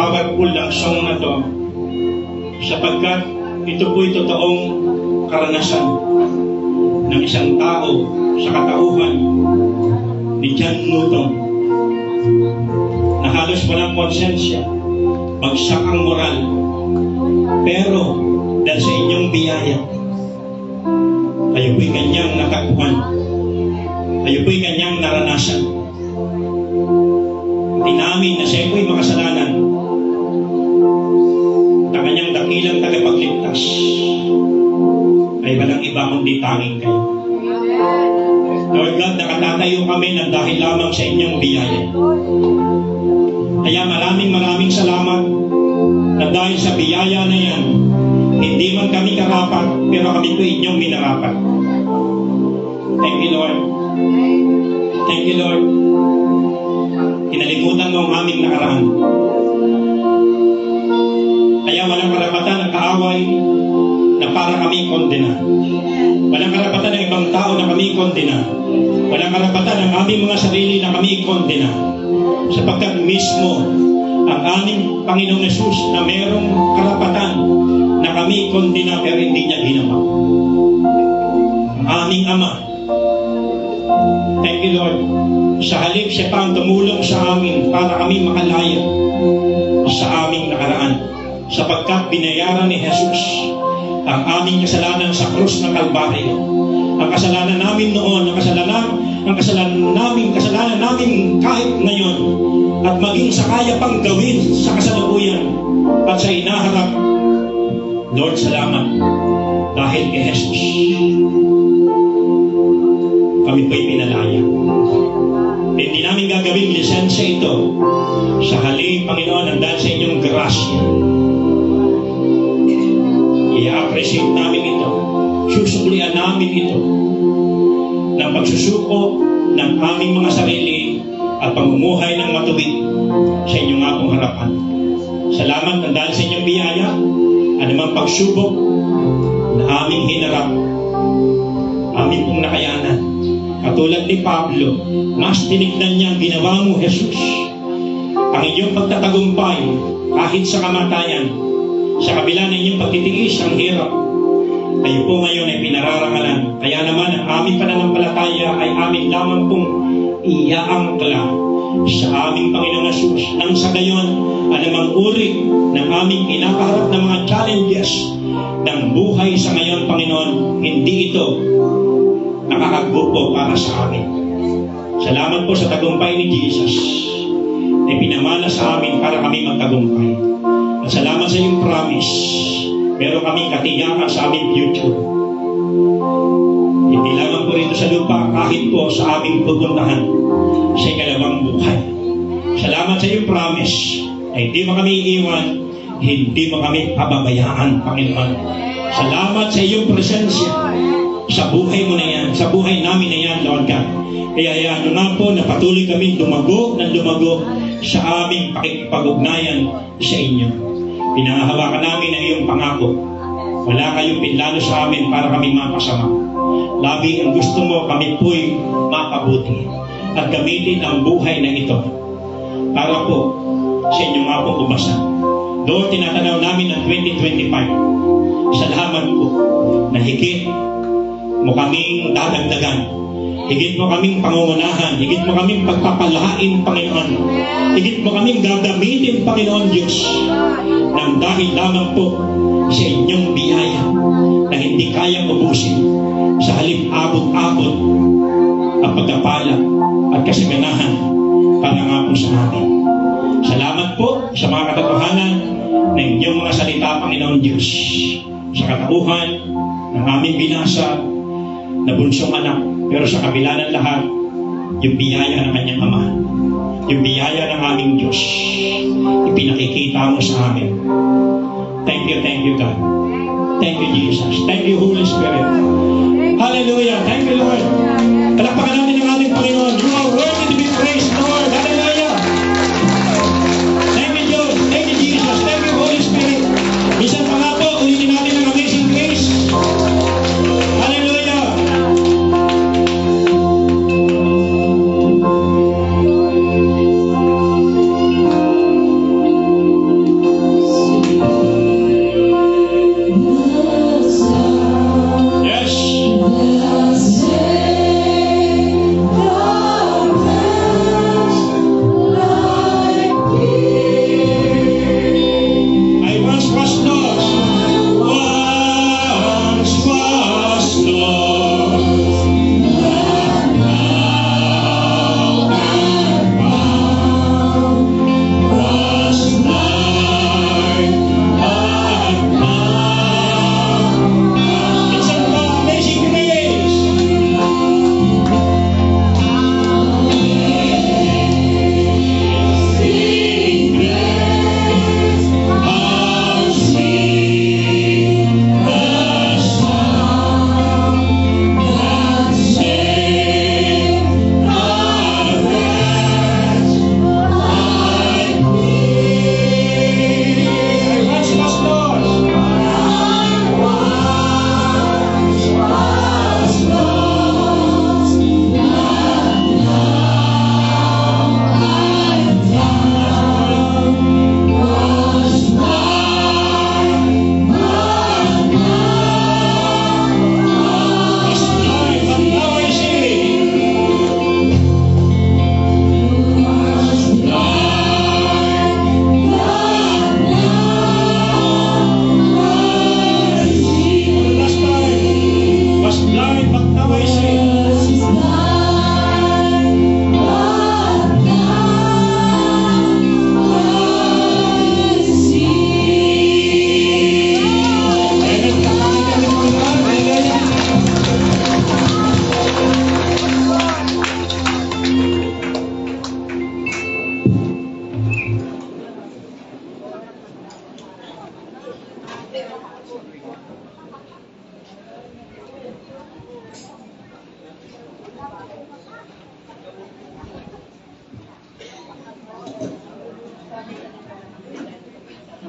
powerful ng song na to sapagkat ito po'y totoong karanasan ng isang tao sa katauhan ni John Newton na halos walang konsensya, bagsak ang moral, pero dahil sa inyong biyaya, kayo po'y kanyang nakakuhan, kayo po'y kanyang naranasan. Tinamin na siya po'y makasalanan na kanyang dakilang tagapagligtas ay walang iba kundi tanging kayo. Lord God, nakatatayo kami ng dahil lamang sa inyong biyaya. Kaya maraming salamat na dahil sa biyaya na yan, hindi man kami karapat, pero kami po inyong minarapat. Thank you, Lord. Thank you, Lord. Kinalimutan mo ang aming nakaraan. Kaya walang karapatan ng kaaway na para kami kondena. Walang karapatan ng ibang tao na kami kondena. Walang karapatan ng aming mga sarili na kami kondena. Sapagkat mismo ang aming Panginoong Yesus na mayroong karapatan na kami kondena pero hindi niya ginawa. Ang aming Ama. Thank you, Lord. Sa halip siya pa ang tumulong sa amin para kami makalaya sa aming nakaraan. Sapagkat binayaran ni Jesus ang aming kasalanan sa krus ng Kalbaryo. Ang kasalanan namin noon, ang kasalanan namin kahit ngayon, at maging sa kaya pang gawin sa kasalukuyan at sa inaharap. Lord, salamat dahil kay Jesus kami po'y pinalaya. Hindi namin gagawin lisensya ito sa halip, Panginoon, ang dahil sa inyong grasya. I-appreciate namin ito. Susuklian namin ito ng pagsusuko ng aming mga sarili at pamumuhay ng matuwid sa inyong akong harapan. Salamat ang dahil sa inyong biyaya, anumang pagsubok na aming hinarap, aming pong nakayanan. Katulad ni Pablo, mas tinignan niya ang ginawa mo, Jesus. Ang inyong pagtatagumpay kahit sa kamatayan, sa kabila ng inyong pagtitiis ang hirap, kayo po ngayon ay pinararangalan. Kaya naman ang aming pananampalataya ay amin lamang pong iaangkla sa aming Panginoong Yesus. Nang sa gayon, anumang uri ng aming kinakaharap ng mga challenges ng buhay sa ngayon, Panginoon, hindi ito nakakagbupo para sa amin. Salamat po sa tagumpay ni Jesus na pinamana sa amin para kami magtagumpay. At salamat sa iyong promise. Meron kaming katiyakan sa aming future. Hindi lamang po rito sa lupa, kahit po sa aming pupuntahan sa ikalawang buhay. Salamat sa iyong promise na hindi mo kami iiwan, hindi mo kami pababayaan, Panginoon. Salamat sa iyong presensya sa buhay mo na yan, sa buhay namin na yan, Lord God. Kaya ano nga po na patuloy kami lumago sa aming pakikipag-ugnayan sa inyo. Pinahahawakan namin ang iyong pangako. Wala kayong pinlano sa amin para kami mapasama. Labi ang gusto mo, kami po'y makabuti. At gamitin ang buhay na ito para po sa inyong apong ubasan. Doon tinatanaw namin ang 2025. Salamat po na higit mo kaming dadagdagan. Higit mo kaming pangungunahan. Higit mo kaming pagpapalain, Panginoon. Higit mo kaming gagamitin, Panginoon Diyos, nang dahil lamang po sa inyong biyaya na hindi kayang ubusin. Sa halip abot-abot ang pagkapala at kasaganahan para nga po sa amin. Salamat po sa mga katotohanan ng inyong mga salita, Panginoon Diyos, sa katauhan ng aming binasa na bunsong anak. Pero sa kabila ng lahat, yung biyaya ng kanyang Ama, yung biyaya ng aming Diyos, ipinakikita mo sa amin. Thank you, God. Thank you, Jesus. Thank you, Holy Spirit. Hallelujah. Thank you, Lord. Palakpakan natin ang ating Panginoon. You are worthy to be praised, Lord. Hallelujah. Thank you, Diyos. Thank you, Jesus. Thank you, Holy Spirit. Minsan pa nga po, ulitin natin ang amazing grace. Hallelujah.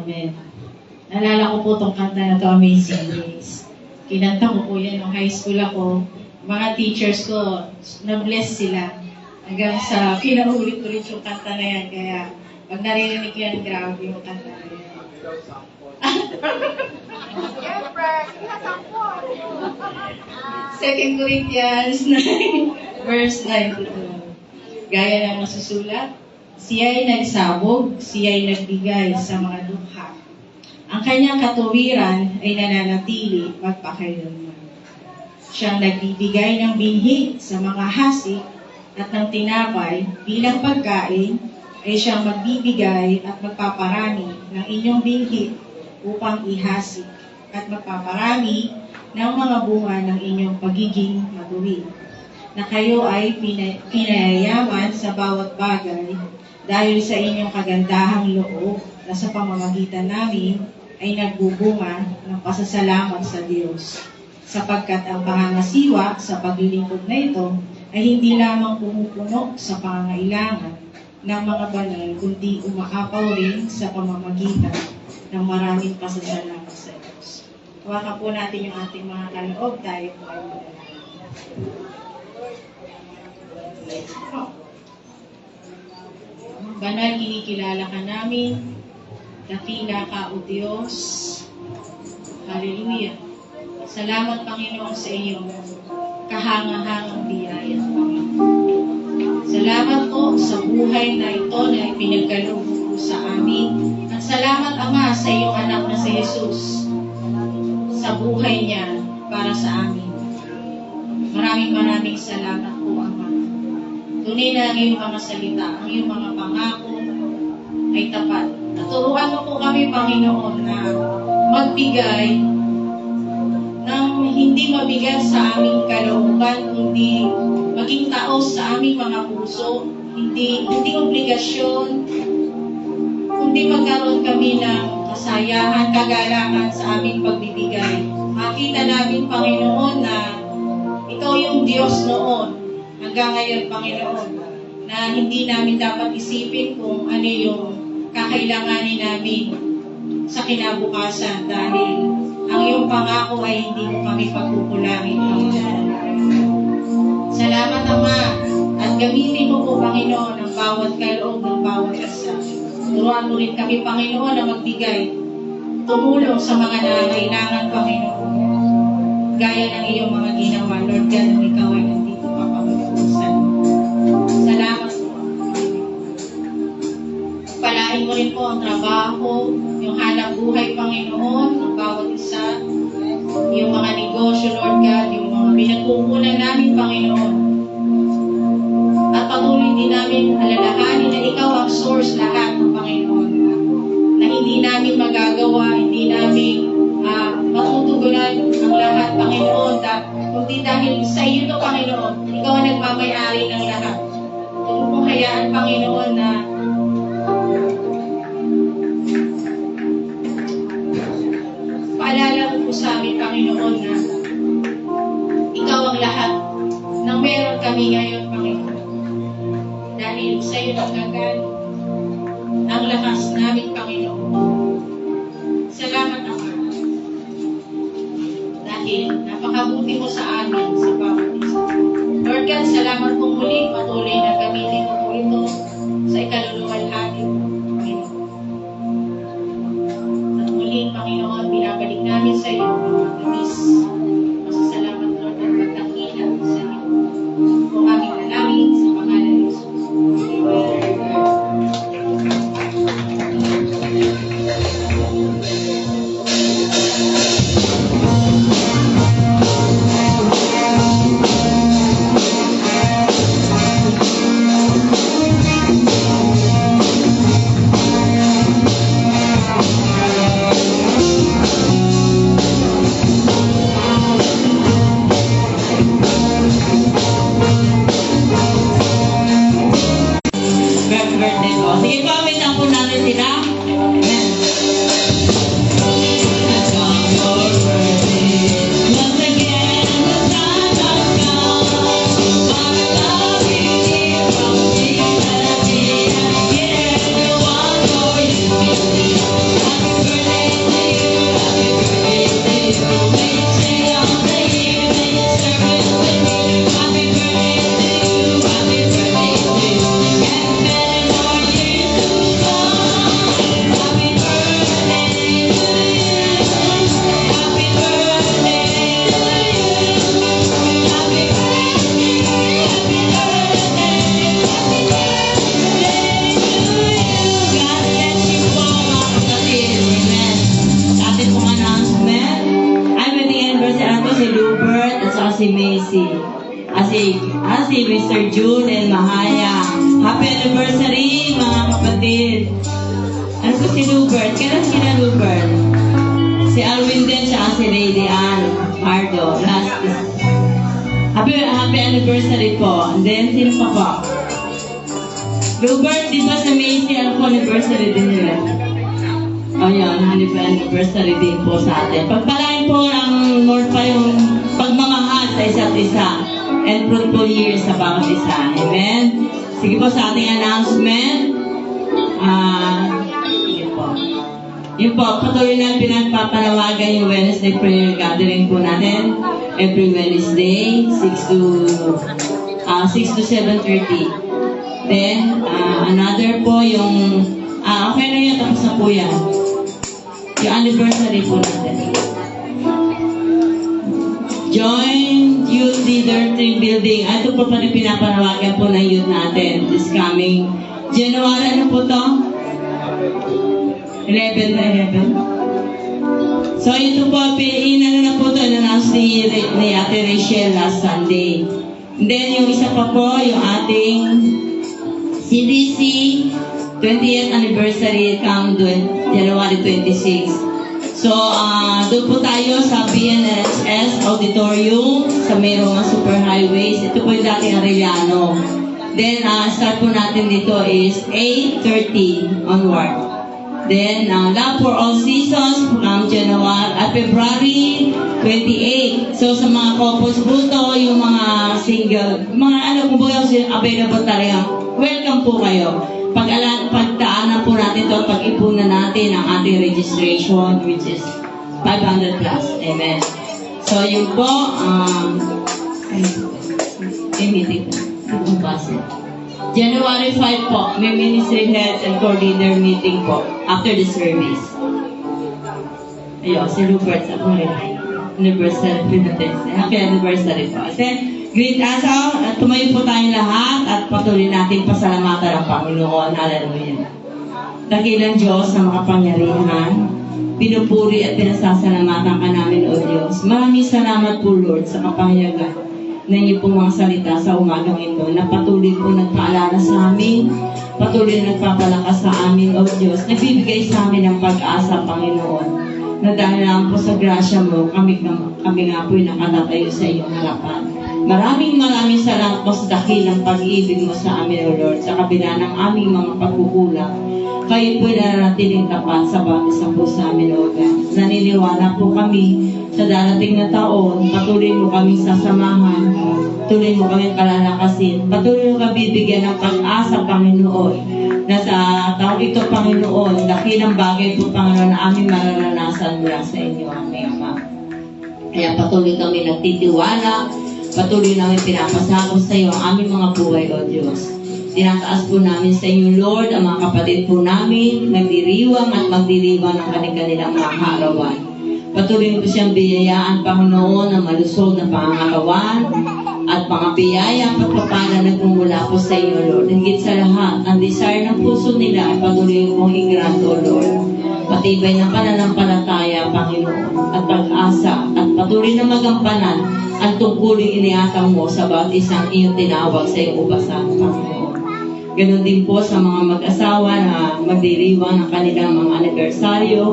Amen. Naalala ko po itong kanta na to, Amazing Grace. Kinanta ko po yan nung high school ako. Mga teachers ko, na-bless sila. Hanggang sa pinaulit-ulit yung kanta na yan. Kaya pag narinig yan, grabe yung kanta na yan. Second Corinthians 9, verse 9. Gaya ng masusulat, siya'y nagsabog, siya'y nagbigay sa mga dukha. Ang kanyang katuwiran ay nananatili magpakailanman. Siyang nagbibigay ng binhi sa mga hasik at ng tinapay bilang pagkain ay siyang magbibigay at magpaparami ng inyong binhi upang ihasik at magpaparami ng mga bunga ng inyong pagiging matuwid, na kayo ay pinayayaman sa bawat bagay dahil sa inyong kagandahang loob na sa pamamagitan namin ay nagbubunga ng pasasalamat sa Diyos. Sapagkat ang pangangasiwa sa paglilingkod na ito ay hindi lamang pumupuno sa pangangailangan ng mga banal, kundi umaapaw rin sa pamamagitan ng maraming pasasalamat sa Diyos. Hawakan po natin yung ating mga kaloob, tayo po ay manalangin. Banal, kinikilala ka namin, dakila ka o Diyos. Hallelujah. Salamat, Panginoon, sa iyong kahangahangang biyaya, Panginoon. Salamat po sa buhay na ito na ipinagkaloob po sa amin. At salamat, Ama, sa iyong anak na si Jesus sa buhay niya para sa amin. Maraming salamat po, Ama. Tunay na ang iyong mga salita, ang iyong mga pangako ay tapat. At turuan mo po kami, Panginoon, na magbigay ng hindi mabigat sa aming kalooban, kundi maging taos sa aming mga puso, hindi obligasyon, kundi magkaroon kami ng kasayahan, kagalakan sa aming pagbibigay. Makita namin, Panginoon, na ikaw yung Diyos noon, hanggang ngayon, Panginoon, na hindi namin dapat isipin kung ano yung kakailanganin namin sa kinabukasan dahil ang iyong pangako ay hindi mo kami pagkukulangin, Panginoon. Salamat, Ama, at gamitin mo po, Panginoon, ang bawat kaloob ng bawat isa. Turuan mo rin kami, Panginoon, na magbigay, tumulong sa mga nangangailangan, Panginoon. Gaya ng iyong mga ginawa, Lord God, nung ikaw ay nandito pa, Panginoon. Salamat po. Palain mo rin po ang trabaho, yung hanap buhay, Panginoon, ng bawat isa, yung mga negosyo, Lord God, yung mga pinagkukunan namin, Panginoon. At patuloy din namin alalahanin na ikaw ang source lahat ng Panginoon. Na hindi namin magagawa, hindi namin matutugunan ang lahat, Panginoon. Kundi dahil sa iyo ito, Panginoon, ikaw ang nagmamayari ng lahat. Huwag mong hayaan, Panginoon, na paalala mo po sa amin, Panginoon, na ikaw ang lahat ng meron kami ngayon, Panginoon. Dahil sa iyo nagkagal ang lakas namin, Panginoon. Salamat, Ama. Dahil napakabuti mo sa amin sa bawat isa. Lord God, salamat po muli. Patuloy na gamitin mo po ito sa ikaluluwalhati mo, Panginoon. At muli, Panginoon, binabalik namin sa iyo ang mga tamis. Masasalamat, Lord, at magdakila sa iyo. Kung aming nalangin sa pangalan ni Jesus. Happy birthday po. Sige po, wait lang po natin sila. Amen. Once again, the time has come. Our love is here from eternity. Yeah, the one for you.
Macy. Si Mr. June and Mahaya. Happy anniversary, mga kapatid. Ano po si Lubert? Kailan sila Lubert? Si Alwin din, siya si Lady Ann Pardo. Happy anniversary po. And then, sino pa po? Lubert, di ba sa Macy, ano po anniversary din nila? O yun, happy anniversary din po sa atin. Pagpalain po ng more pa yung pagmamahal sa isa't isa and fruitful years sa bawat isa. Amen? Sige po sa ating announcement. Sige po. Yun po, patuloy na pinagpapanawagan yung Wednesday prayer gathering po natin. Every Wednesday, 6 to 7:30. Then, another po yung, okay na yun, tapos na po yan. Yung anniversary po natin. Join Youth Leader Team Building. Ito po pa rin pinapanawagan po ng youth natin. This coming January, ano po to? 11 na 11. So ito po, na po ito, in-announce ni Ate Rachel last Sunday. And then yung isa pa po, yung ating CDC 20th anniversary come January 26. So, doon po tayo sa BNSS Auditorium sa Meroma Superhighways. Ito po yung dating Arellano. Then, start po natin dito is 8:30 onward. Then, Love for All Seasons from February 28. So, sa mga couples po to, yung mga single, kung baga available talaga, welcome po kayo. Pagdaanan po natin ito, pag-ipunan natin ang ating registration, which is 500 plus. Amen. So, yun po, meeting po. January 5 po, may ministry heads and coordinator meeting po after the service. Ayun, si Rupert sa anniversary natin. Happy anniversary po. Then, greet us all at tumayo po tayong lahat at patuloy natin pasalamatan ang Panginoon. Hallelujah. Dakilang Diyos na makapangyarihan, pinupuri at pinasasalamatan ka namin, O Diyos. Maraming salamat po, Lord, sa kapangyarihan na inyo pong mga salita sa umagang ito na patuloy po nagpaalala sa amin, patuloy nagpapalakas sa amin, O Diyos, nagbibigay sa amin ng pag-asa, Panginoon, na dahil lang po sa grasya mo, kami nga po'y nakatatayo sa iyong harapan. Maraming salamat po sa dakilang pag-ibig mo sa amin, O Lord, sa kabila ng aming mga pagkukulang. Kayo po'y nananatiling tapat sa bawat isa po sa amin, O God. Naniniwala po kami sa darating na taon, patuloy mo kaming sasamahan, patuloy mo kaming kalalakasin, patuloy mo kami bibigyan ng pag-asa, Panginoon, na sa taong ito, Panginoon, dakilang bagay po, Panginoon, na aming mararanasan mula sa inyo, aming Ama. Kaya patuloy kami nagtitiwala, patuloy namin pinapasakop sa iyo ang aming mga buhay, O Diyos. Tinataas po namin sa inyo, Lord, ang mga kapatid po namin, nagdiriwang at magdiriwang ng kanilang mga kaarawan. Patuloy po siyang biyayaan, Panginoon, ng malusog na pangangalawan at mga biyaya at pagpapala nagmumula po sa inyo, Lord. Higit sa lahat, ang desire ng puso nila ay patuloy pong i-grant, O Lord. Patibay ng pananampalataya, Panginoon, at pag-asa, at patuloy na magampanan ang tungkuling iniatang mo sa bawat isang iyong tinawag sa iyong ubasan, Panginoon. Ganon din po sa mga mag-asawa na magdiriwang ng kanilang mga anibersaryo.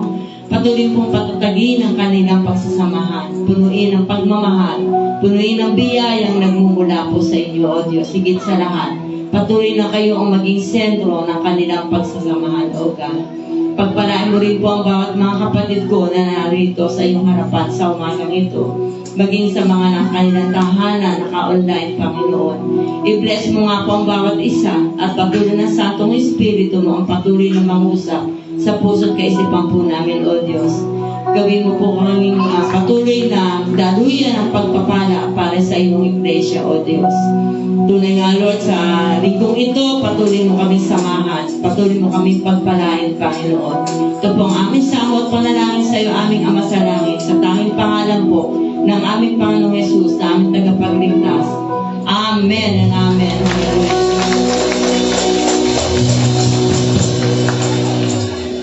Patuloy pong patatagin ang kanilang pagsasamahan, punuin ng pagmamahal, punuin ng biyayang nagmumula po sa inyo, O Diyos. Higit sa lahat, patuloy na kayo ang maging sentro ng kanilang pagsasamahan, O God. Pagpalain mo rin po ang bawat mga kapatid ko na narito sa iyong harapan sa umagang ito, maging sa mga ng kanilang tahanan, naka-online, Panginoon. I-bless mo nga po ang bawat isa at patuloy na sa atong Espiritu mo ang patuloy na mangusap sa puso't kaisipan po namin, O Diyos. Gawin mo po kaming patuloy na daluyan ang pagpapala para sa iyong iglesia, O Diyos. Tunay nga, Lord, sa linggong ito, patuloy mo kaming samahan, patuloy mo kaming pagpalain, Panginoon. Ito po ang aming samot panalangin sa iyo, aming Ama sa langit, sa tanging pangalan po ng aming Panginoong Jesus, na aming tagapagligtas. Amen and Amen.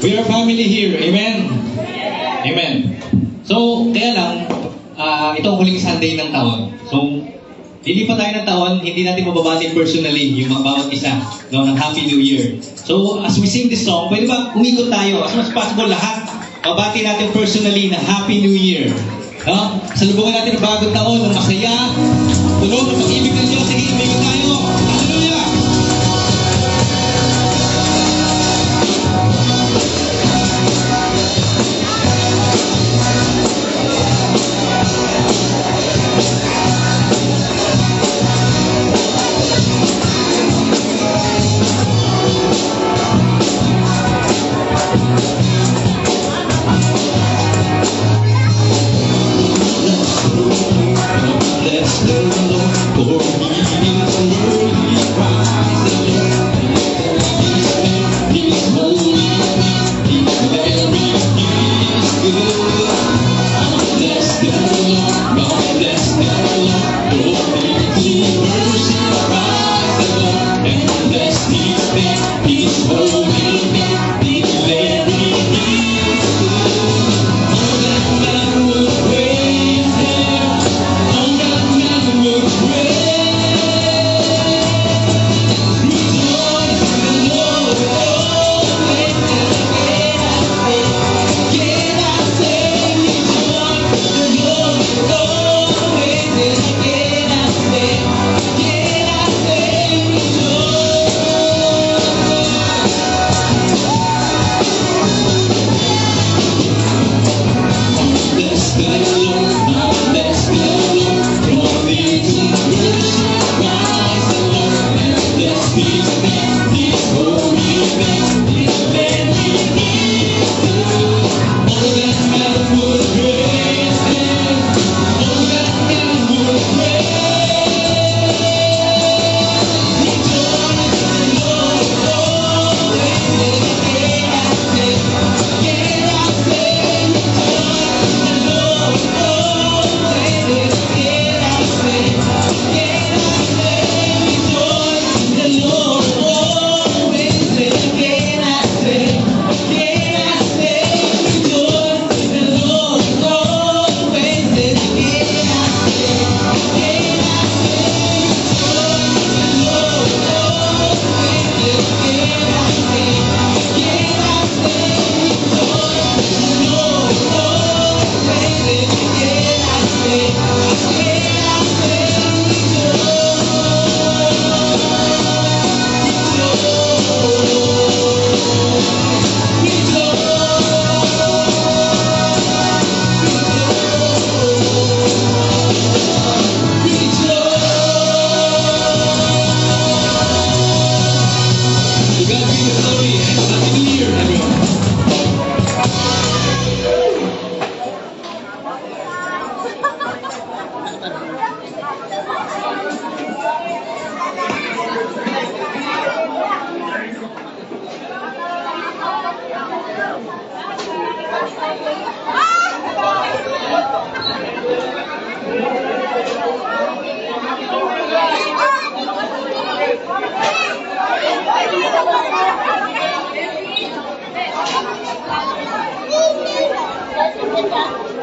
We are family here. Amen? Amen. So, kaya lang, ito ang huling Sunday ng taon. So, lilipat tayo ng taon, hindi natin mababati personally yung mga bawat isa, no, ng Happy New Year. So, as we sing this song, pwede ba umikot tayo? As much as possible, lahat, mabati natin personally na Happy New Year. No? Salubungan natin ang bagong taon ng masaya, tulog ng pag-ibig ng Diyos. Sige, umikot tayo. Hallelujah! Bless the Lord, for He is worthy. Praise the Lord. He is holy. He is very, He is good. Bless the Lord, God bless the Lord, for He is mercy. Praise the Lord, and bless His name. He is holy. He is very, He is good. Oh, that man will praise Him. Oh, that man will praise. Rejoice in the Lord always, and again I say, rejoice in the Lord always, and again I say, bless the Lord, bless the Lord, for He to worship. Praise the Lord, and bless His name. His holy name, His very is good. Oh, that man would praise Him. Oh, that man would praise. Rejoice in the Lord always, and again I say, rejoice in the Lord always, and again I say, rejoice in the Lord always, and again I say, rejoice in the Lord always, and again I To God be the glory and Happy New Year, everyone.
Thank you.